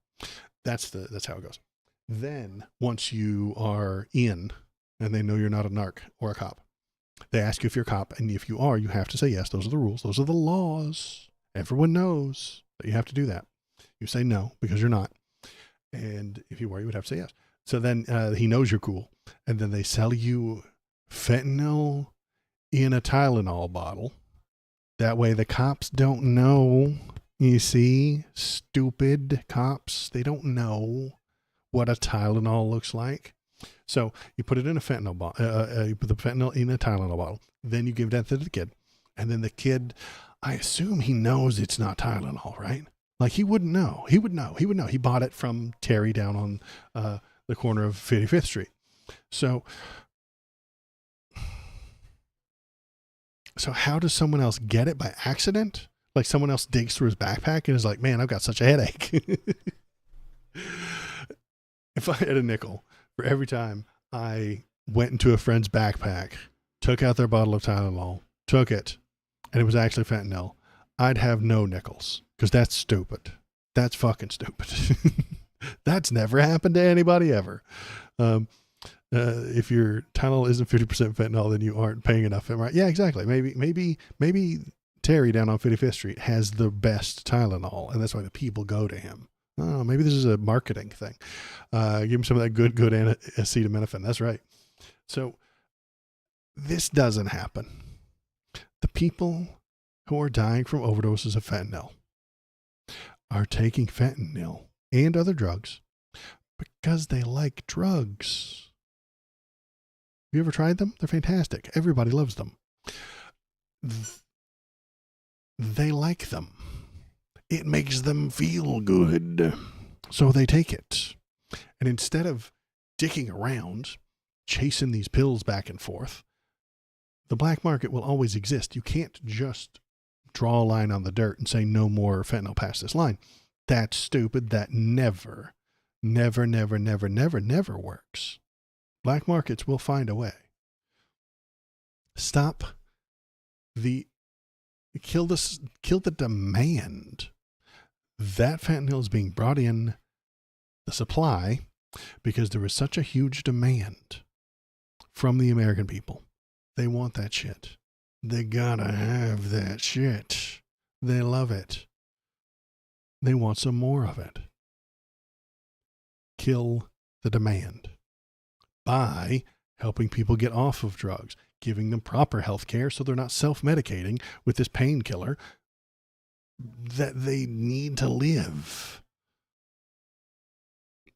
That's how it goes. Then once you are in and they know you're not a narc or a cop, they ask you if you're a cop, and if you are, you have to say yes. Those are the rules. Those are the laws. Everyone knows that you have to do that. You say no because you're not. And if you were, you would have to say yes. So then he knows you're cool. And then they sell you fentanyl in a Tylenol bottle. That way the cops don't know. You see, stupid cops, they don't know what a Tylenol looks like. So you put it in a fentanyl bottle. You put the fentanyl in a Tylenol bottle. Then you give that to the kid. And then the kid, I assume he knows it's not Tylenol, right? Like he wouldn't know. He would know. He bought it from Terry down on the corner of 55th Street. So how does someone else get it? By accident? Like someone else digs through his backpack and is like, man, I've got such a headache. If I had a nickel for every time I went into a friend's backpack, took out their bottle of Tylenol, took it, and it was actually fentanyl, I'd have no nickels because that's stupid. That's fucking stupid. That's never happened to anybody ever. If your Tylenol isn't 50% fentanyl, then you aren't paying enough. Right? Yeah, exactly. Maybe Terry down on 55th Street has the best Tylenol, and that's why the people go to him. Oh, maybe this is a marketing thing. Give him some of that good acetaminophen. That's right. So this doesn't happen. The people who are dying from overdoses of fentanyl are taking fentanyl and other drugs because they like drugs. Have you ever tried them? They're fantastic. Everybody loves them. They like them. It makes them feel good. So they take it. And instead of dicking around chasing these pills back and forth, the black market will always exist. You can't just draw a line on the dirt and say no more fentanyl past this line. That's stupid. That never works. Black markets will find a way. Kill the demand. That fentanyl is being brought in the supply because there is such a huge demand from the American people. They want that shit. They gotta have that shit. They love it. They want some more of it. Kill the demand by helping people get off of drugs, giving them proper health care so they're not self-medicating with this painkiller that they need to live.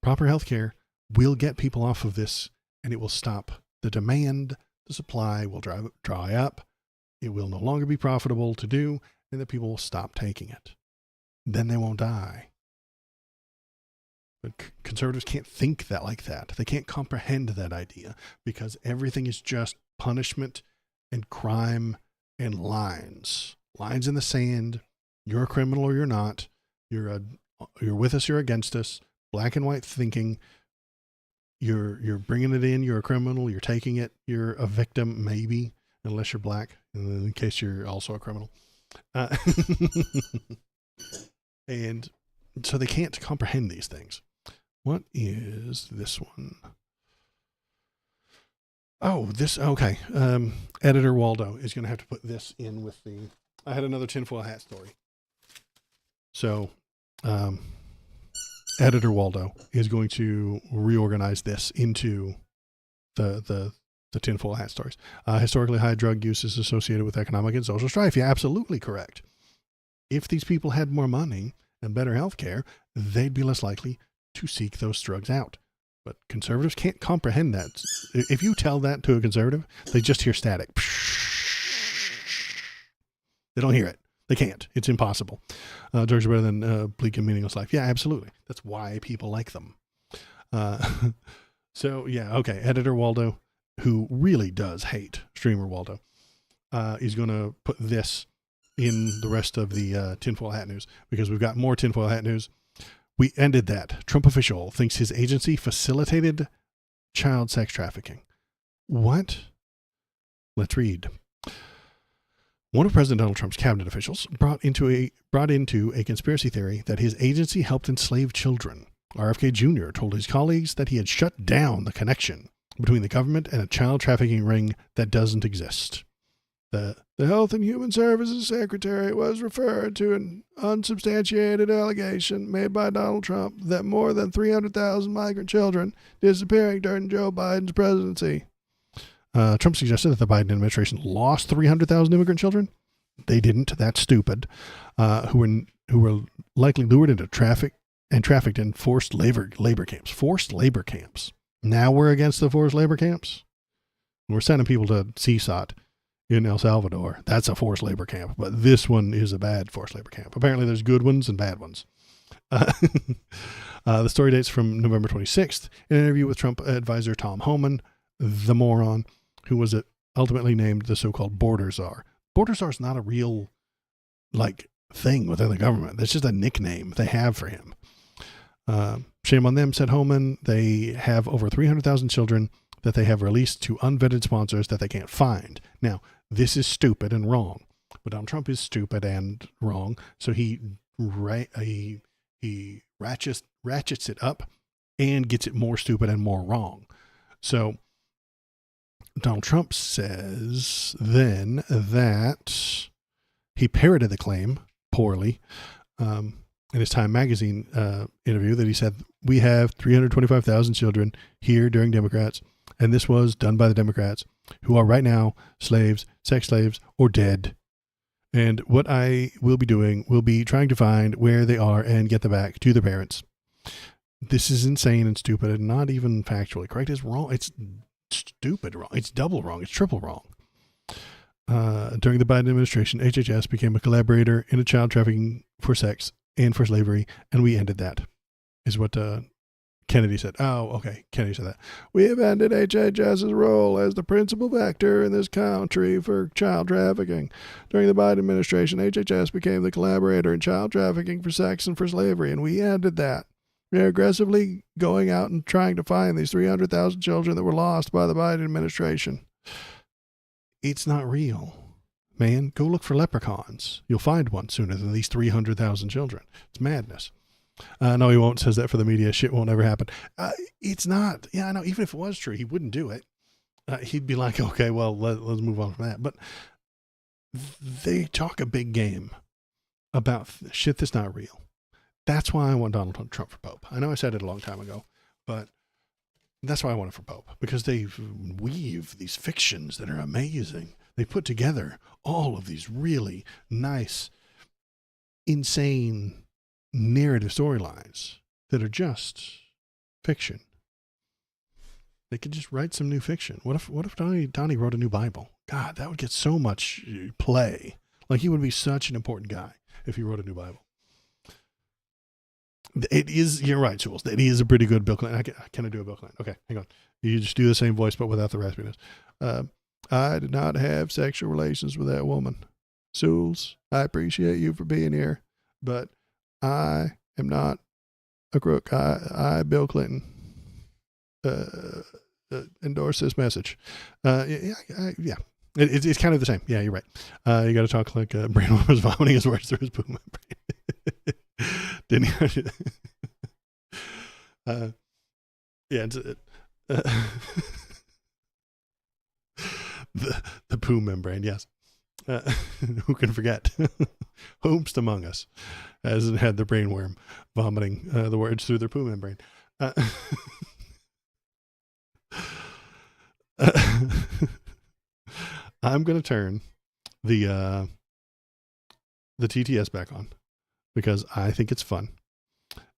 Proper health care will get people off of this, and it will stop the demand. The supply will dry up. It will no longer be profitable to do, and the people will stop taking it. Then they won't die. But conservatives can't think that like that. They can't comprehend that idea because everything is just punishment and crime and lines. Lines in the sand. You're a criminal or you're not. You're with us, you're against us. Black and white thinking. You're bringing it in. You're a criminal. You're taking it. You're a victim, maybe, unless you're black, in case you're also a criminal. And so they can't comprehend these things. What is this one? Oh, okay. Editor Waldo is going to have to put this in with I had another tinfoil hat story. So, Editor Waldo is going to reorganize this into the tinfoil hat stories. Historically high drug use is associated with economic and social strife. Yeah, absolutely correct. If these people had more money and better health care, they'd be less likely to seek those drugs out. But conservatives can't comprehend that. If you tell that to a conservative, they just hear static. They don't hear it. They can't. It's impossible. Drugs are better than bleak and meaningless life. Yeah, absolutely. That's why people like them. So, yeah, okay. Editor Waldo, who really does hate Streamer Waldo, is going to put this in the rest of the tinfoil hat news because we've got more tinfoil hat news. We ended that. Trump official thinks his agency facilitated child sex trafficking. What? Let's read. One of President Donald Trump's cabinet officials brought into a conspiracy theory that his agency helped enslave children. RFK Jr. told his colleagues that he had shut down the connection between the government and a child trafficking ring that doesn't exist. The Health and Human Services Secretary was referred to an unsubstantiated allegation made by Donald Trump that more than 300,000 migrant children disappearing during Joe Biden's presidency. Trump suggested that the Biden administration lost 300,000 immigrant children. They didn't. That's stupid. Who were likely lured into trafficked in forced labor camps. Forced labor camps. Now we're against the forced labor camps. We're sending people to CSOT in El Salvador. That's a forced labor camp, but this one is a bad forced labor camp. Apparently there's good ones and bad ones. The story dates from November 26th, in an interview with Trump advisor Tom Homan, the moron, who was ultimately named the so-called border czar. Border czar is not a real, thing within the government. That's just a nickname they have for him. Shame on them, said Homan. They have over 300,000 children that they have released to unvetted sponsors that they can't find. Now, this is stupid and wrong, but Donald Trump is stupid and wrong, so he ratchets it up and gets it more stupid and more wrong. So Donald Trump says then that he parroted the claim poorly in his Time magazine interview that he said, we have 325,000 children here during Democrats, and this was done by the Democrats who are right now slaves, sex slaves, or dead. And what I will be doing will be trying to find where they are and get them back to their parents. This is insane and stupid and not even factually correct. It's wrong. It's stupid wrong. It's double wrong. It's triple wrong. During the Biden administration, HHS became a collaborator in a child trafficking for sex and for slavery, and we ended that, is what Kennedy said, oh, okay, Kennedy said that. We have ended HHS's role as the principal vector in this country for child trafficking. During the Biden administration, HHS became the collaborator in child trafficking for sex and for slavery, and we ended that. We are aggressively going out and trying to find these 300,000 children that were lost by the Biden administration. It's not real, man. Go look for leprechauns. You'll find one sooner than these 300,000 children. It's madness. No, he won't. Says that for the media. Shit won't ever happen. It's not. Yeah, I know. Even if it was true, he wouldn't do it. He'd be like, okay, well, let's move on from that. But they talk a big game about shit that's not real. That's why I want Donald Trump for Pope. I know I said it a long time ago, but that's why I want it for Pope, because they weave these fictions that are amazing. They put together all of these really nice, insane narrative storylines that are just fiction. They could just write some new fiction. What if Donnie wrote a new Bible? God, that would get so much play. Like, he would be such an important guy if he wrote a new Bible. It is, you're right, Jules. It is a pretty good Bill Clinton. Can I do a Bill Clinton? Okay, hang on. You just do the same voice, but without the raspiness. I did not have sexual relations with that woman. Jules, I appreciate you for being here, but I am not a crook. I Bill Clinton, endorse this message. Yeah. It's kind of the same. Yeah, you're right. You got to talk like Brandon was vomiting his words through his poo membrane. Didn't he? Yeah, the poo membrane. Yes. Who can forget? Whomst among us has had the brainworm vomiting the words through their poo membrane. I'm going to turn the TTS back on because I think it's fun.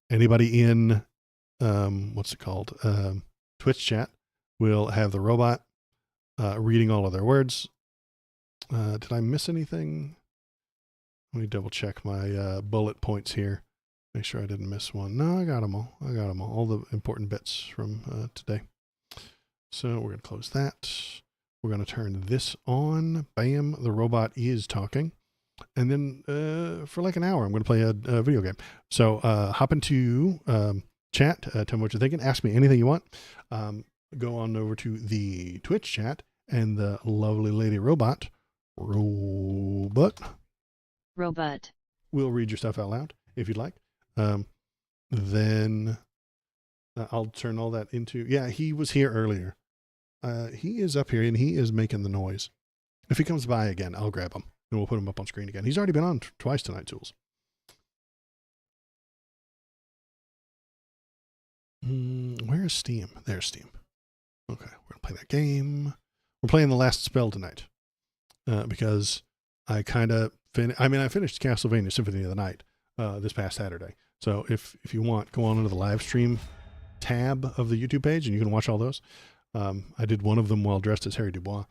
Anybody in what's it called? Twitch chat will have the robot reading all of their words. Did I miss anything? Let me double check my bullet points here. Make sure I didn't miss one. No, I got them all. All the important bits from today. So we're going to close that. We're going to turn this on. Bam, the robot is talking. And then for like an hour, I'm going to play a video game. So hop into chat, tell me what you're thinking. Ask me anything you want. Go on over to the Twitch chat, and the lovely lady robot will read your stuff out loud if you'd like. Then I'll turn all that into, yeah, he was here earlier. He is up here and he is making the noise. If he comes by again, I'll grab him and we'll put him up on screen again. He's already been on twice tonight, Jules. Where is Steam? There's Steam. Okay, we're going to play that game. We're playing The Last Spell tonight because I kind of I finished Castlevania Symphony of the Night this past Saturday. So if you want, go on into the live stream tab of the YouTube page and you can watch all those. I did one of them while dressed as Harry Dubois.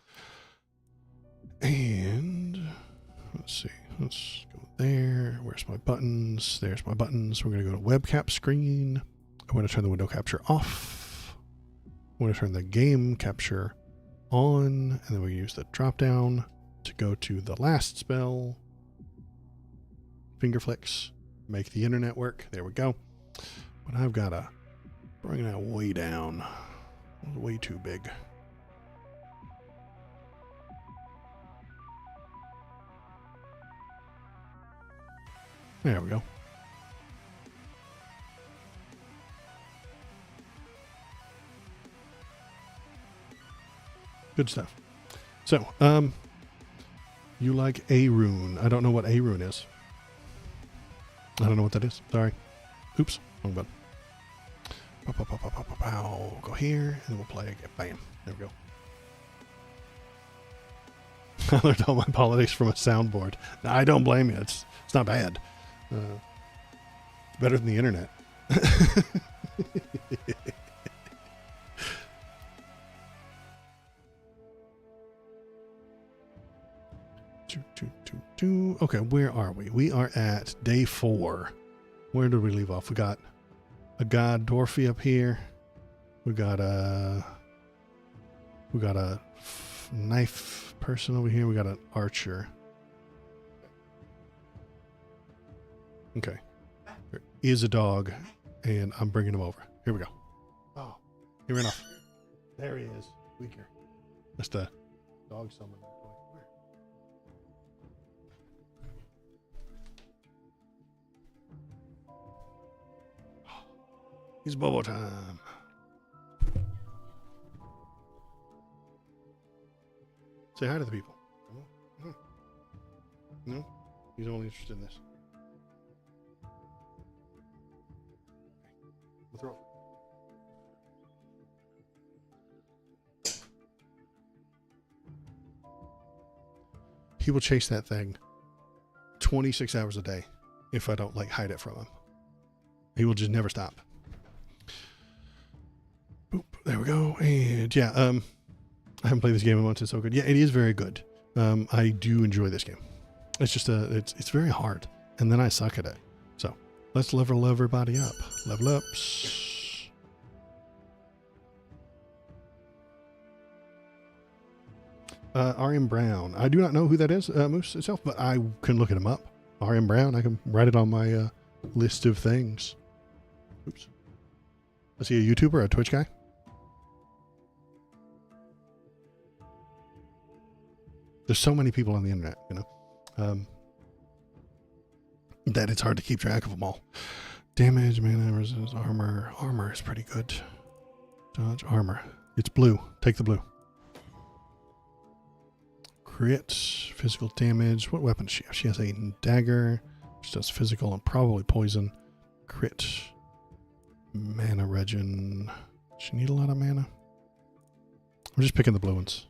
And let's see. Let's go there. Where's my buttons? There's my buttons. We're going to go to webcap screen. I'm going to turn the window capture off. I'm going to turn the game capture on. And then we use the drop down to go to the last spell. Finger flicks. Make the internet work. There we go. But I've got to bring that way down. It was way too big. There we go. Good stuff. So, you like a rune. I don't know what a rune is. I don't know what that is. Sorry. Oops. Wrong button. Go here, and then we'll play again. Bam. There we go. I learned all my politics from a soundboard. Now, I don't blame you. It's not bad. It's better than the internet. Okay, where are we? We are at day 4. Where did we leave off? We got a god Dorothy up here. We got a knife person over here. We got an archer. Okay. There is a dog, and I'm bringing him over. Here we go. Oh, he ran off. There he is. Weaker. That's the dog summon. It's Bobo time. Say hi to the people. No? He's only interested in this. We'll throw it. He will chase that thing 26 hours a day if I don't like hide it from him. He will just never stop. Boop. There we go. And yeah, I haven't played this game in months. It's so good. Yeah, it is very good. I do enjoy this game. It's just it's very hard, and then I suck at it. So let's level everybody up. Level ups. R.M. Brown. I do not know who that is, Moose itself, but I can look him up. R.M. Brown. I can write it on my list of things. Oops. Is he a YouTuber, a Twitch guy? There's so many people on the internet, you know, that it's hard to keep track of them all. Damage, mana, resistance, armor. Armor is pretty good. Dodge, armor. It's blue. Take the blue. Crit, physical damage. What weapon does she have? She has a dagger, which does physical and probably poison. Crit. Mana regen. Does she need a lot of mana? I'm just picking the blue ones.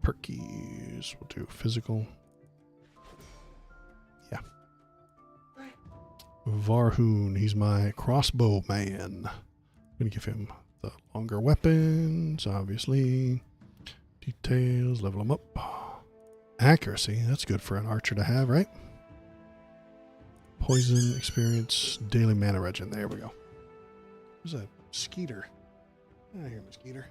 Perkies. We'll do physical. Yeah. Varhoon. He's my crossbow man. I'm going to give him the longer weapons, obviously. Details. Level him up. Accuracy. That's good for an archer to have, right? Poison, experience, daily mana regen. There we go. Who's a skeeter? I hear my skeeter.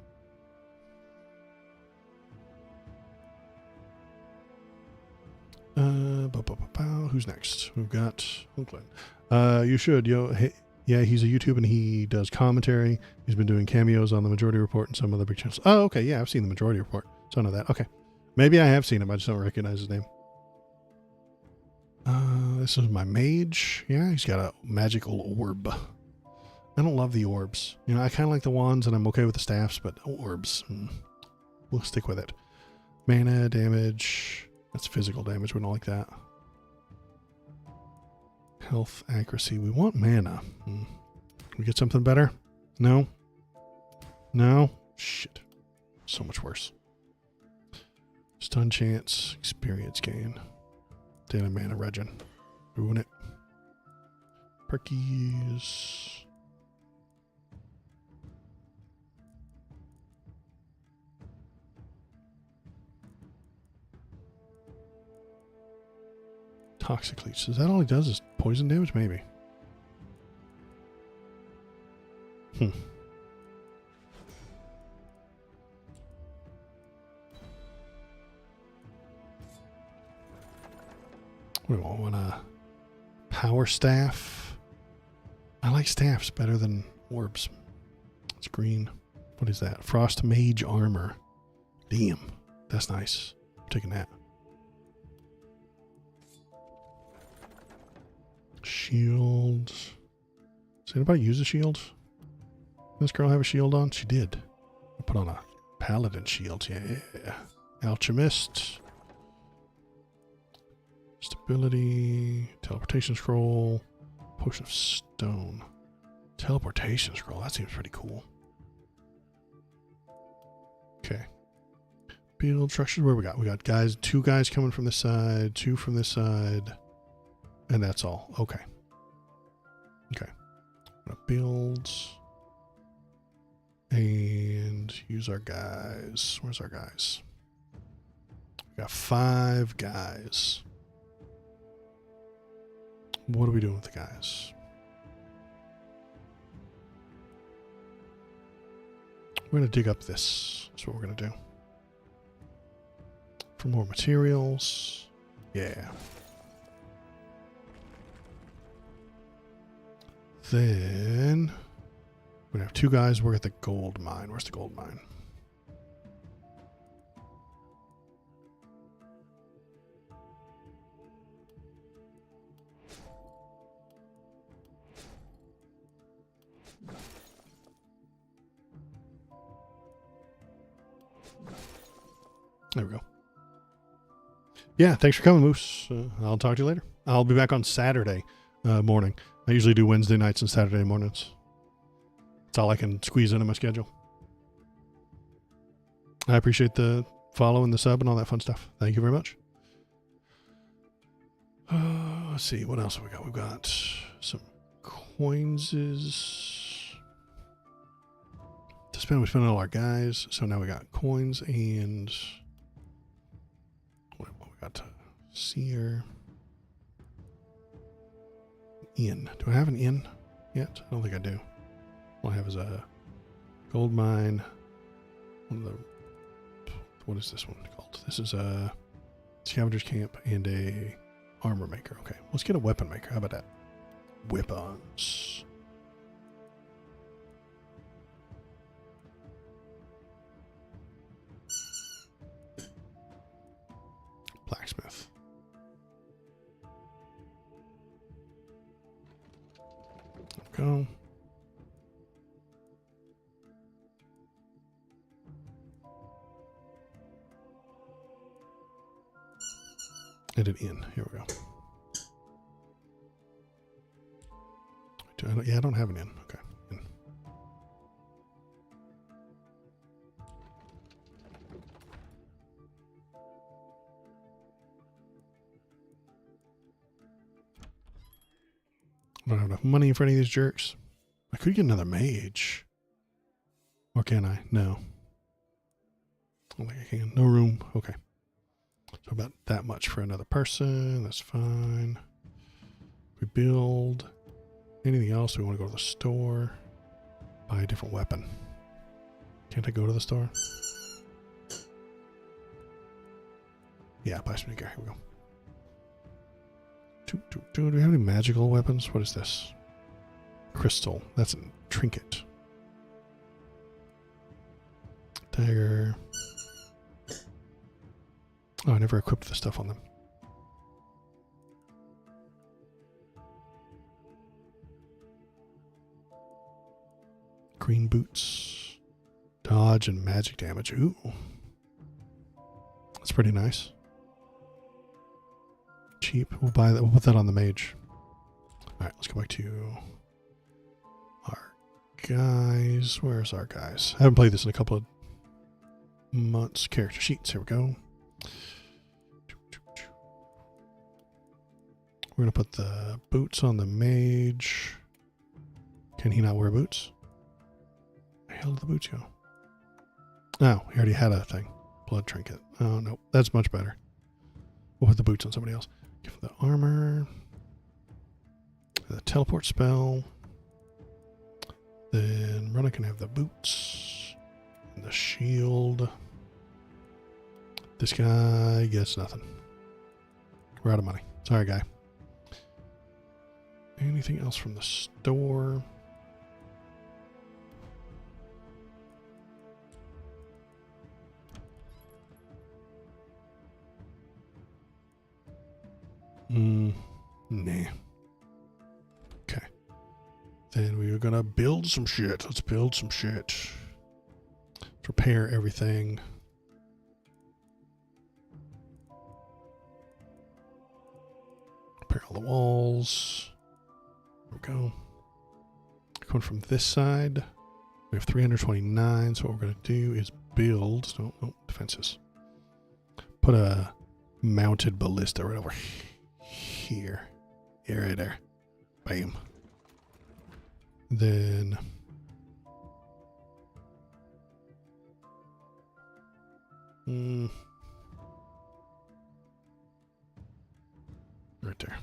Who's next? We've got Hunklin. You should, hey, yeah, he's a YouTube and he does commentary. He's been doing cameos on the Majority Report and some other big channels. Oh, okay, yeah, I've seen the Majority Report, so I know that. Okay, maybe I have seen him. I just don't recognize his name. This is my mage. Yeah, he's got a magical orb. I don't love the orbs. You know, I kind of like the wands and I'm okay with the staffs, but orbs, we'll stick with it. Mana, damage. That's physical damage. We don't like that. Health, accuracy. We want mana. Can we get something better? No? No? Shit. So much worse. Stun chance, experience gain. Daily mana regen. Ruin it. Perkies. Toxic leech. Is that all he does is poison damage? Maybe. We want a power staff. I like staffs better than orbs. It's green. What is that? Frost mage armor. Damn. That's nice. I'm taking that. Shield. Does anybody use a shield? Did this girl have a shield on? She did. I put on a paladin shield. Yeah. Alchemist. Stability. Teleportation scroll. Potion of stone. Teleportation scroll. That seems pretty cool. Okay. Build structures. Where we got? We got guys. 2 guys coming from this side. 2 from this side. And that's all. Okay. Okay. I'm gonna build and use our guys. Where's our guys? We got 5 guys. What are we doing with the guys? We're going to dig up this. That's what we're going to do. For more materials. Yeah. Then we have 2 guys work at the gold mine. Where's the gold mine? There we go. Yeah, thanks for coming, Moose. I'll talk to you later. I'll be back on Saturday morning. I usually do Wednesday nights and Saturday mornings. That's all I can squeeze into my schedule. I appreciate the follow and the sub and all that fun stuff. Thank you very much. Let's see, what else have we got? We've got some coinses to spend. We spent all our guys, so now we got coins and what we got to see here. Inn. Do I have an inn yet? I don't think I do. All I have is a gold mine. What is this one called? This is a scavenger's camp and a armor maker. Okay, let's get a weapon maker. How about that? Weapons. Blacksmith. There we go. Edit in. Here we go. I don't have an in. Okay. In. I don't have enough money for any of these jerks. I could get another mage. Or can I? No. I don't think I can. No room. Okay. So about that much for another person. That's fine. We build. Anything else? We want to go to the store. Buy a different weapon. Can't I go to the store? Yeah, buy some gear. Here we go. Do we have any magical weapons? What is this? Crystal. That's a trinket. Dagger. Oh, I never equipped the stuff on them. Green boots. Dodge and magic damage. Ooh. That's pretty nice. Cheap. We'll buy that. We'll put that on the mage. Alright, let's go back to our guys. Where's our guys? I haven't played this in a couple of months. Character sheets. Here we go. We're going to put the boots on the mage. Can he not wear boots? Where the hell did the boots go? Oh, he already had a thing. Blood trinket. Oh, no. That's much better. We'll put the boots on somebody else. Give the armor. The teleport spell. Then Ronna can have the boots. And the shield. This guy gets nothing. We're out of money. Sorry, guy. Anything else from the store? Nah. Okay. Then we are gonna build some shit. Let's build some shit. Let's repair everything. Repair all the walls. There we go. Going from this side. We have 329, so what we're going to do is build. No, defenses. Put a mounted ballista right over here. Yeah, right there. Bam. Then right there.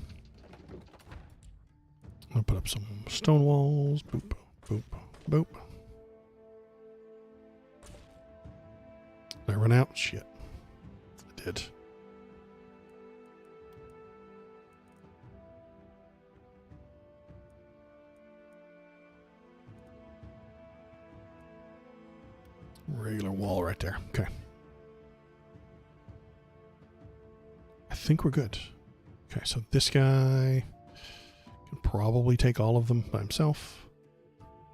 I'll put up some stone walls. Boop, boop, boop. run out? Shit. I did. Regular wall right there. Okay. I think we're good. Okay, so this guy can probably take all of them by himself.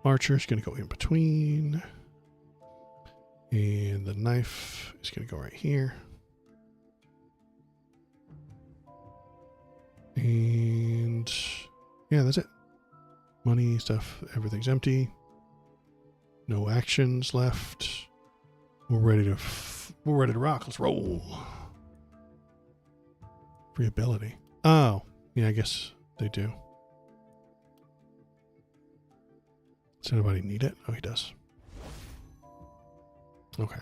Archer's going to go in between. And the knife is going to go right here. And yeah, that's it. Money, stuff, everything's empty. No actions left. We're ready to rock. Let's roll. Free ability. Oh, yeah, I guess they do. Does anybody need it? Oh, he does. Okay.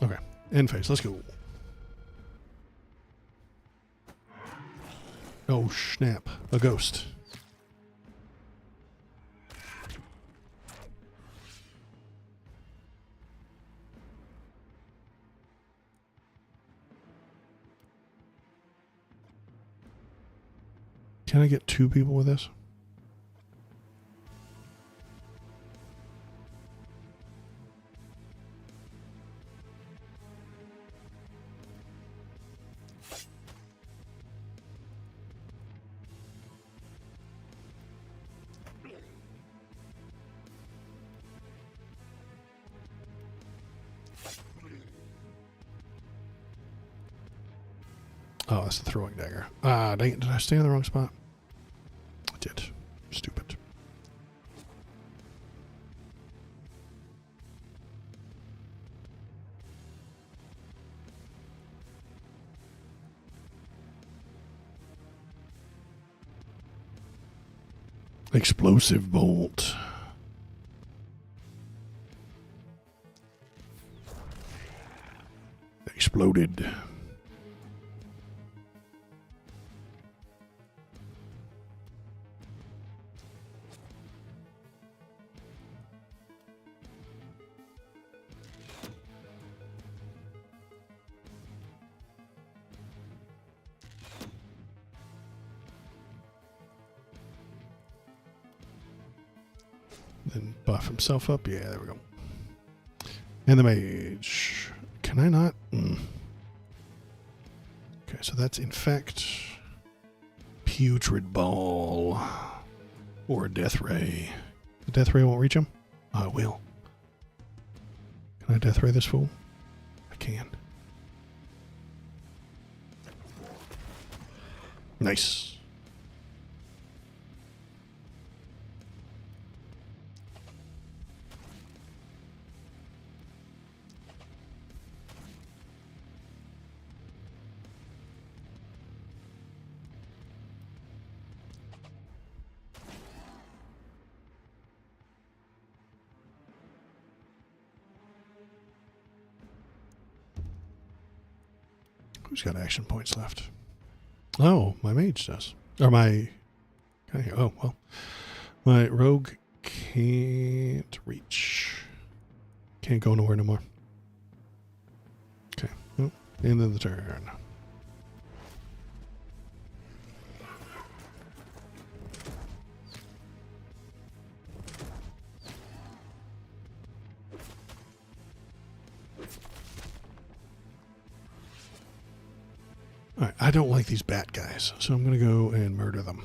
Okay. End phase. Let's go. Oh, snap. A ghost. Can I get 2 people with this? Oh, that's the throwing dagger. Ah, dang it. Did I stay in the wrong spot? I did. Stupid. Explosive bolt. Exploded. Then buff himself up. Yeah, there we go. And the mage. Can I not? Okay, so that's infect, putrid ball, or death ray. The death ray won't reach him? Oh, it will. Can I death ray this fool? I can. Nice. Who's got action points left? Oh, my mage does. Or my... Oh, well. My rogue can't reach. Can't go nowhere no more. Okay. Oh, end of the turn. All right, I don't like these bat guys, so I'm going to go and murder them.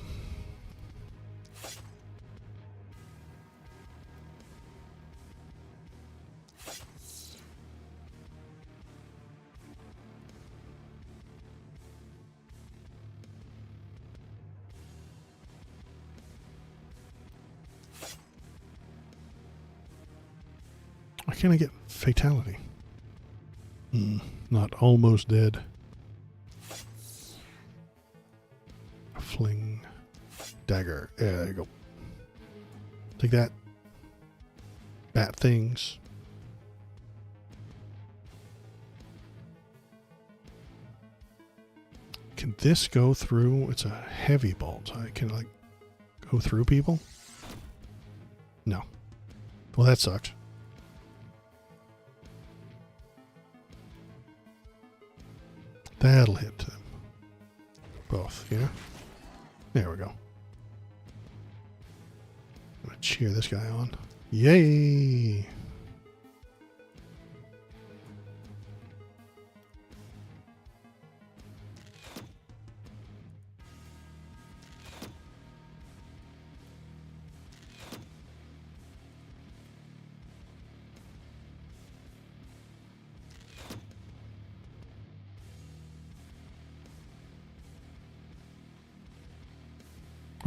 Why can't I get fatality? Not almost dead. Fling dagger. Yeah, there you go. Take that. Bat things. can this go through? It's a heavy bolt. I can like go through people? No. Well, that sucked. That'll hit them. Both, yeah? There we go. I'm going to cheer this guy on. Yay!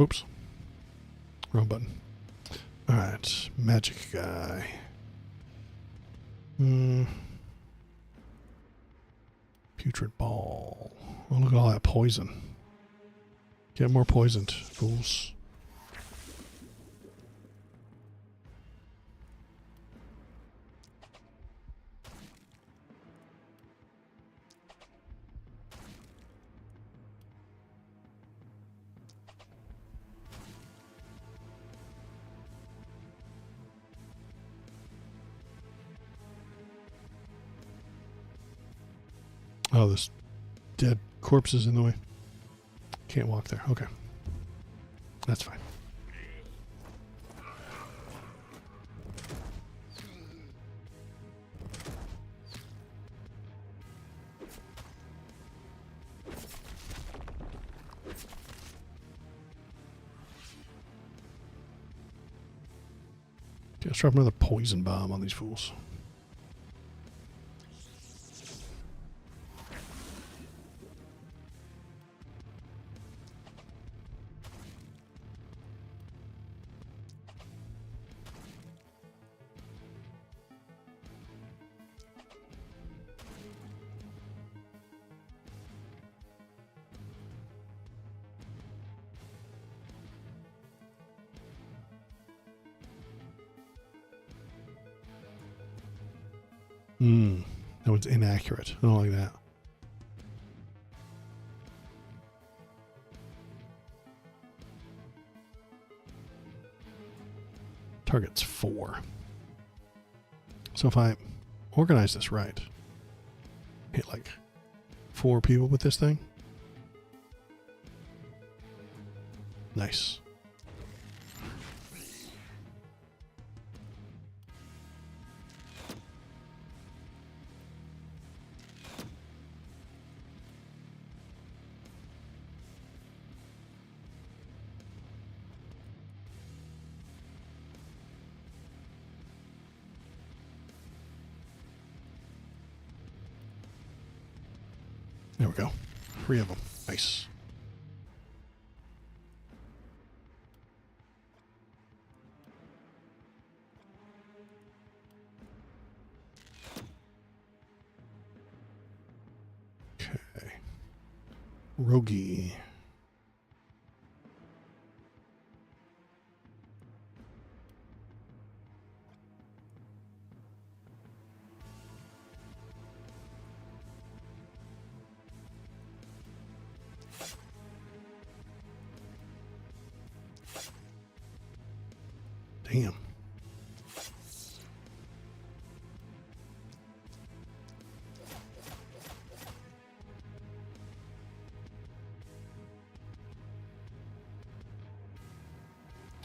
Oops. Wrong button. Alright. Magic guy. Putrid ball. Oh, look at all that poison. Get more poisoned, fools. Oh, this dead corpse is in the way. Can't walk there. Okay. That's fine. Okay, let's drop another poison bomb on these fools. That one's inaccurate. I don't like that. Target's 4. So if I organize this right, hit like 4 people with this thing. Nice. There we go. 3 of them. Nice. Okay. Rogie. Damn. All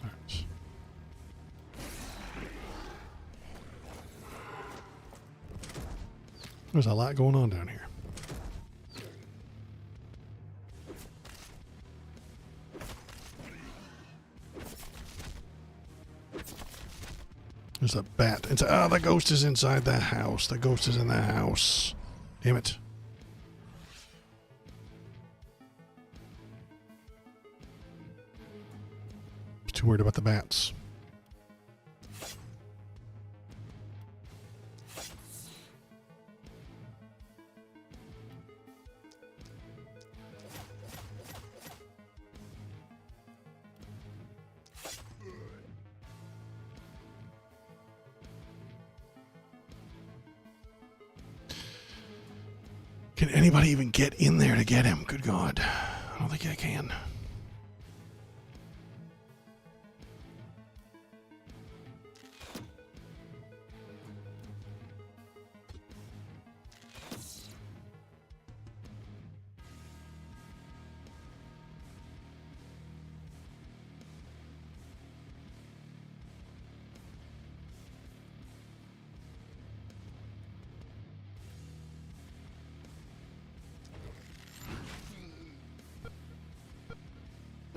right. There's a lot going on down here. There's a bat. It's the ghost is inside the house. The ghost is in the house. Damn it. I'm too worried about the bats. Can anybody even get in there to get him? Good God. I don't think I can.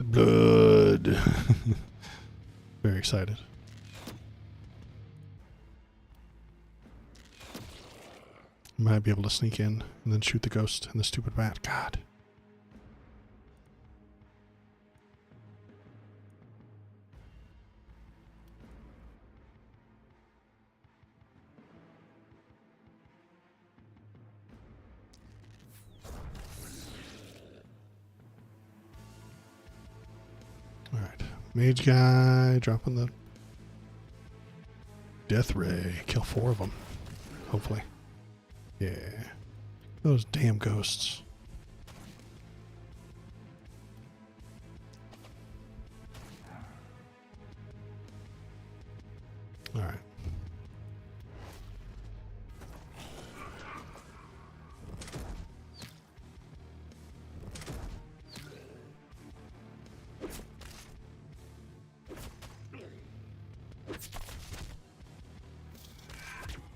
Blood. Very excited. Might be able to sneak in and then shoot the ghost and the stupid bat. God. Alright. Mage guy dropping the death ray. Kill 4 of them. Hopefully. Yeah. Those damn ghosts. Alright.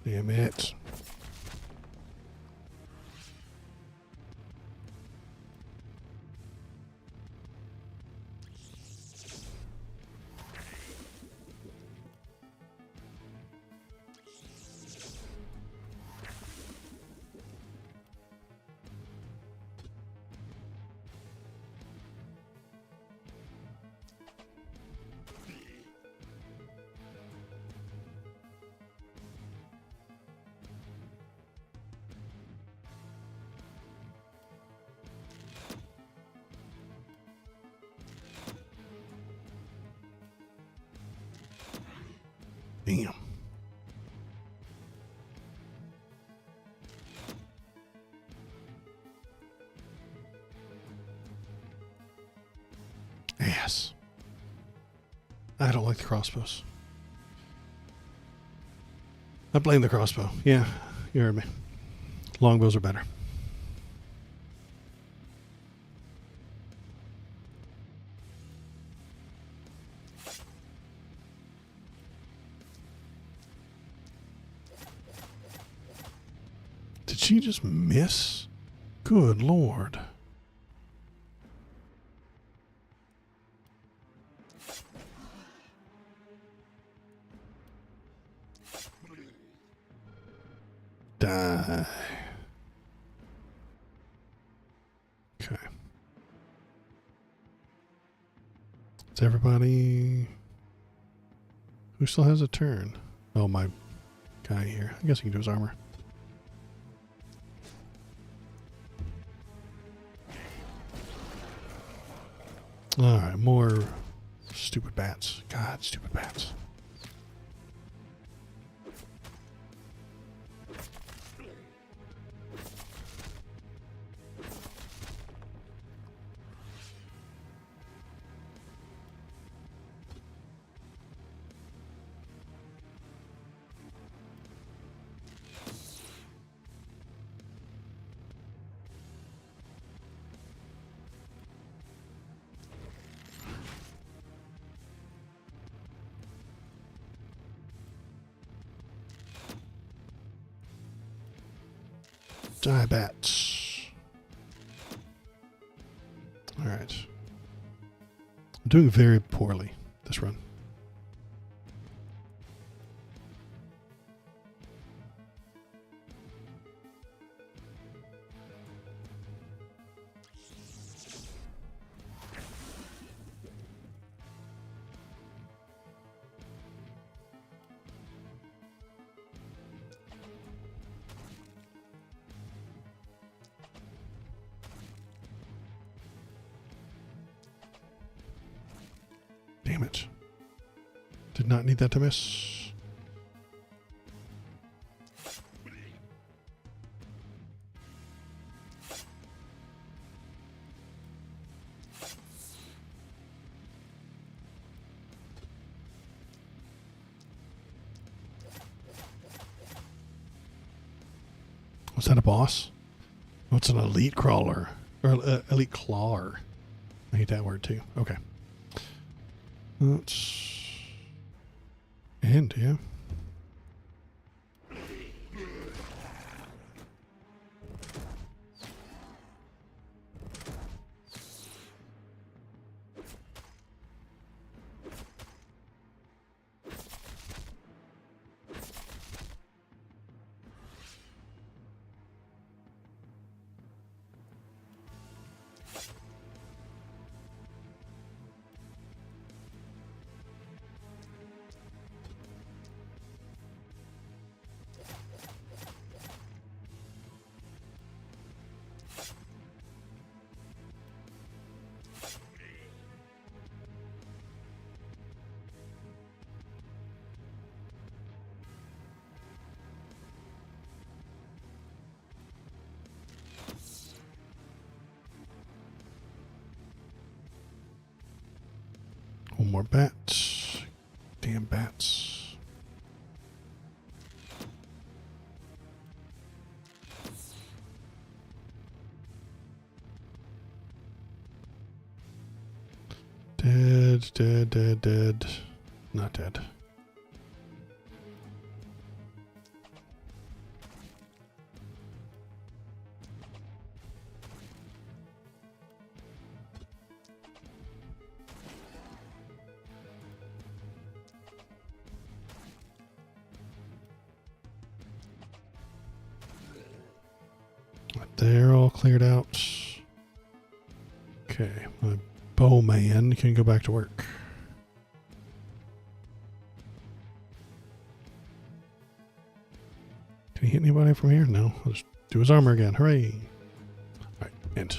Damn it. Damn. Ass. I don't like the crossbows. I blame the crossbow. Yeah, you heard me. Longbows are better. Did she just miss? Good Lord. Die. Okay. It's everybody. Who still has a turn? Oh, my guy here. I guess he can do his armor. Alright, more stupid bats. God, stupid bats. Die bats. Alright. I'm doing very poorly this run. Damn it. Did not need that to miss. Was that a boss? Oh, it's an elite crawler. Or elite clawer. I hate that word too. Okay. Let's end, yeah. One more bat. Damn bats. Dead, dead, dead, dead. Not dead. They're all cleared out. Okay, my bowman can go back to work. Can he hit anybody from here? No. I'll just do his armor again. Hooray! Alright, end.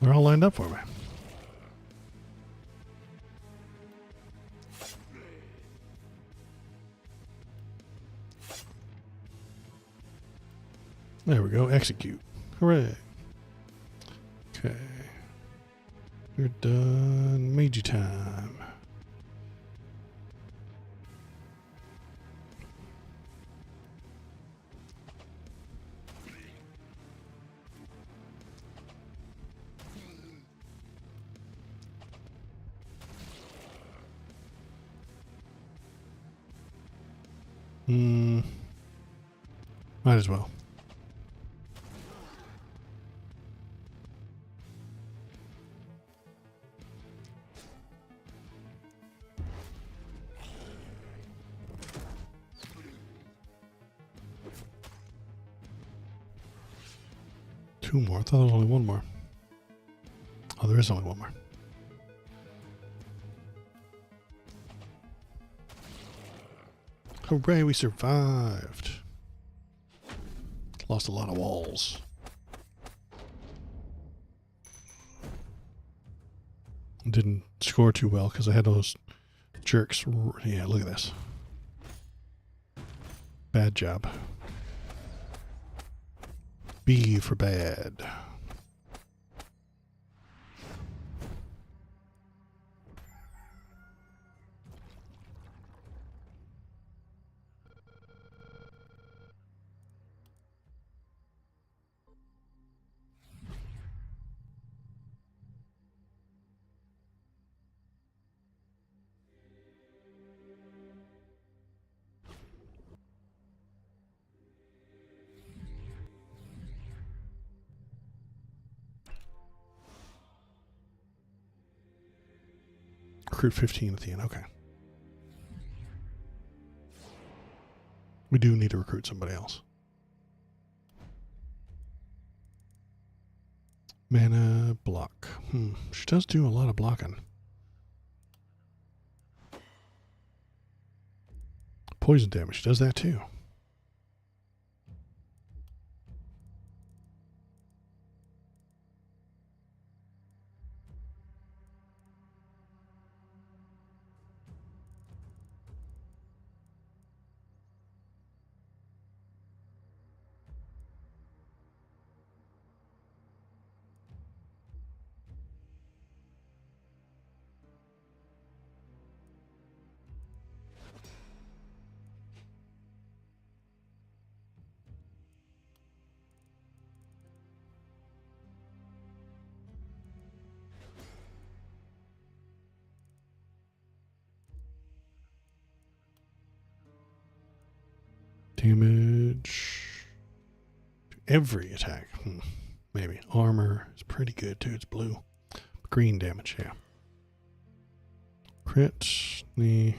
They're all lined up for me. There we go. Execute. Hooray. Okay. You're done. Meiji time. Might as well. Two more. I thought there was only one more. Oh, there is only one more. Hooray, we survived. Lost a lot of walls. Didn't score too well because I had those jerks. Yeah, look at this. Bad job. B for bad. recruit 15 at the end. Okay. We do need to recruit somebody else. Mana block. She does do a lot of blocking. Poison damage. She does that too. Damage to every attack. Maybe. Armor is pretty good too. It's blue. Green damage, yeah. Crit. Knee.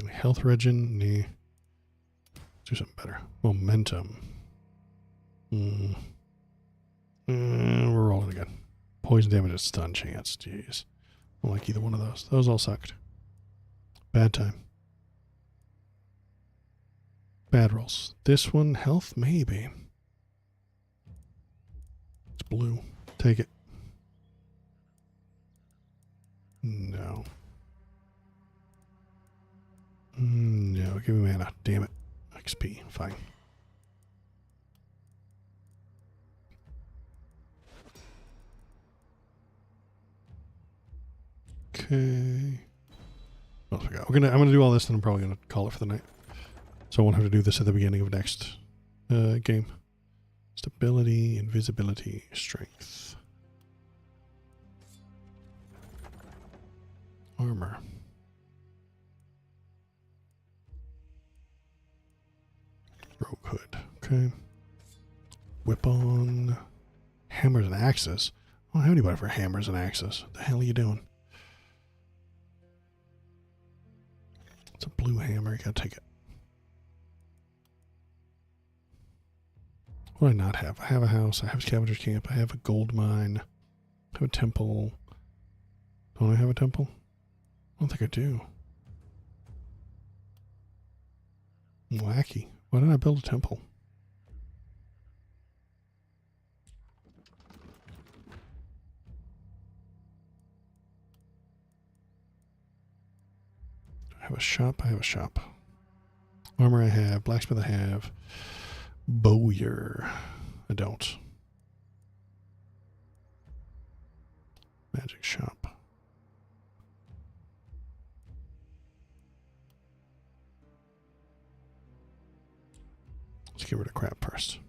Health regen. Knee. Let's do something better. Momentum. We're rolling again. Poison damage and stun chance. Jeez. I don't like either one of those. Those all sucked. Bad time. Bad rolls. This one, health, maybe. It's blue. Take it. No. No, give me mana. Damn it. XP. Fine. Okay. What else we got? I'm gonna do all this, and I'm probably gonna call it for the night. So I won't have to do this at the beginning of next game. Stability, invisibility, strength. Armor. Rogue hood. Okay. Whip on. Hammers and axes. I don't have anybody for hammers and axes. What the hell are you doing? It's a blue hammer. You gotta take it. What do I not have? I have a house. I have a scavenger camp. I have a gold mine. I have a temple. Don't I have a temple? I don't think I do. Wacky. Why didn't I build a temple? Do I have a shop? I have a shop. Armor I have. Blacksmith I have. Bowyer. I don't. Magic shop. Let's get rid of crap first.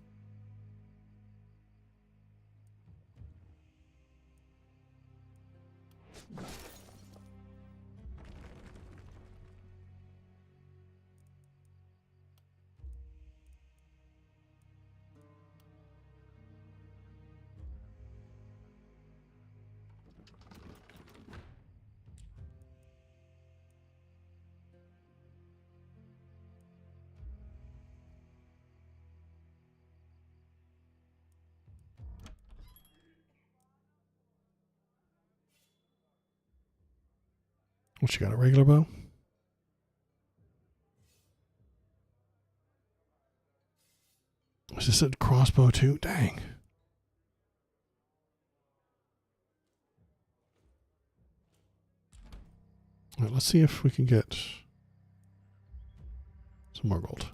What, you got, a regular bow? Is this a crossbow too? Dang. All right, let's see if we can get some more gold.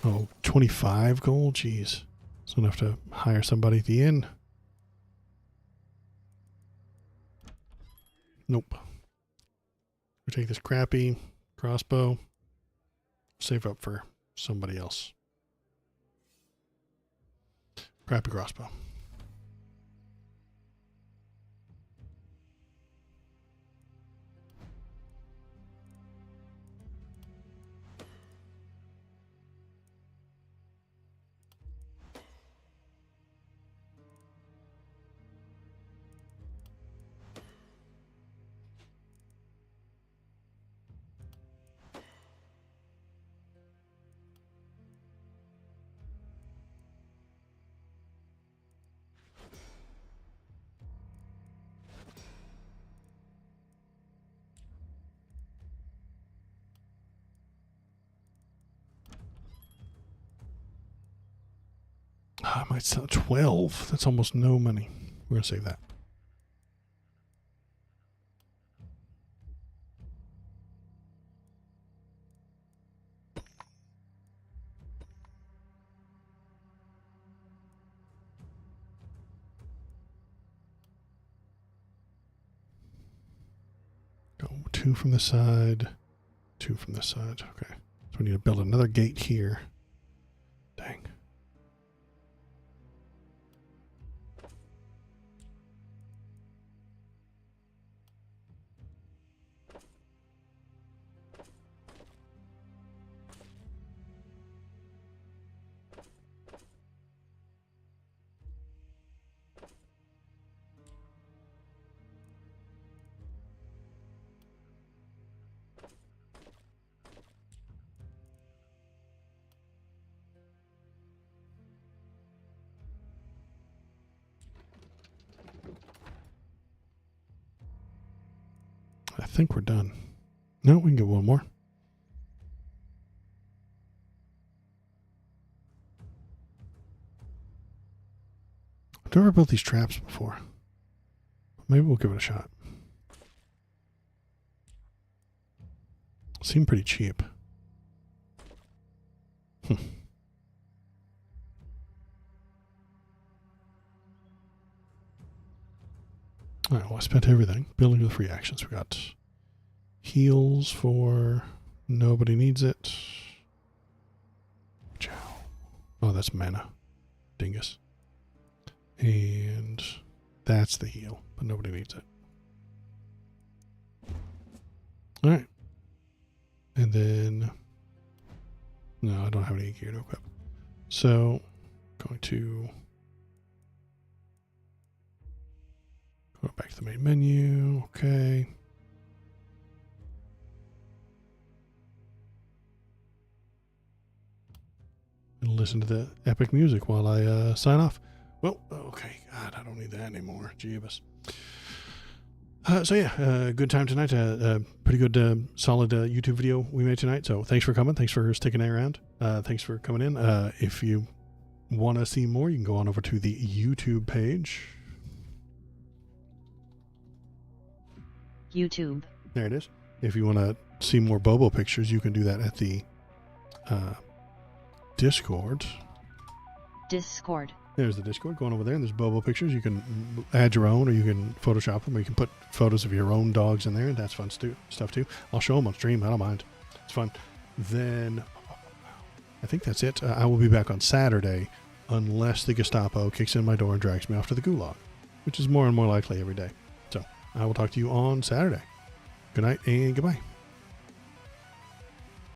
Oh, 25 gold? Jeez. So I'm going to have to hire somebody at the inn. Nope. We take this crappy crossbow. Save up for somebody else. Crappy crossbow. Might sell 12. That's almost no money. We're going to save that. Go 2 from this side, 2 from this side. Okay. So we need to build another gate here. Dang. I think we're done. No, we can get one more. I've never built these traps before. Maybe we'll give it a shot. Seem pretty cheap. All right, well, I spent everything building with free actions. We got heals for nobody needs it. Chow. Oh, that's mana. Dingus. And that's the heal, but nobody needs it. All right. And then, no, I don't have any gear to equip. So, going to go back to the main menu. Okay. And listen to the epic music while I sign off. Well, okay. God, I don't need that anymore. Jeebus. So yeah, good time tonight. Pretty good, solid YouTube video we made tonight. So thanks for coming. Thanks for sticking around. Thanks for coming in. If you want to see more, you can go on over to the YouTube page. YouTube. There it is. If you want to see more Bobo pictures, you can do that at the Discord. Discord. There's the Discord. Going over there, and there's Bobo pictures. You can add your own, or you can Photoshop them, or you can put photos of your own dogs in there. That's fun stuff too. I'll show them on stream. I don't mind. It's fun. Then I think that's it. I will be back on Saturday, unless the Gestapo kicks in my door and drags me off to the gulag, which is more and more likely every day. So I will talk to you on Saturday. Good night and goodbye.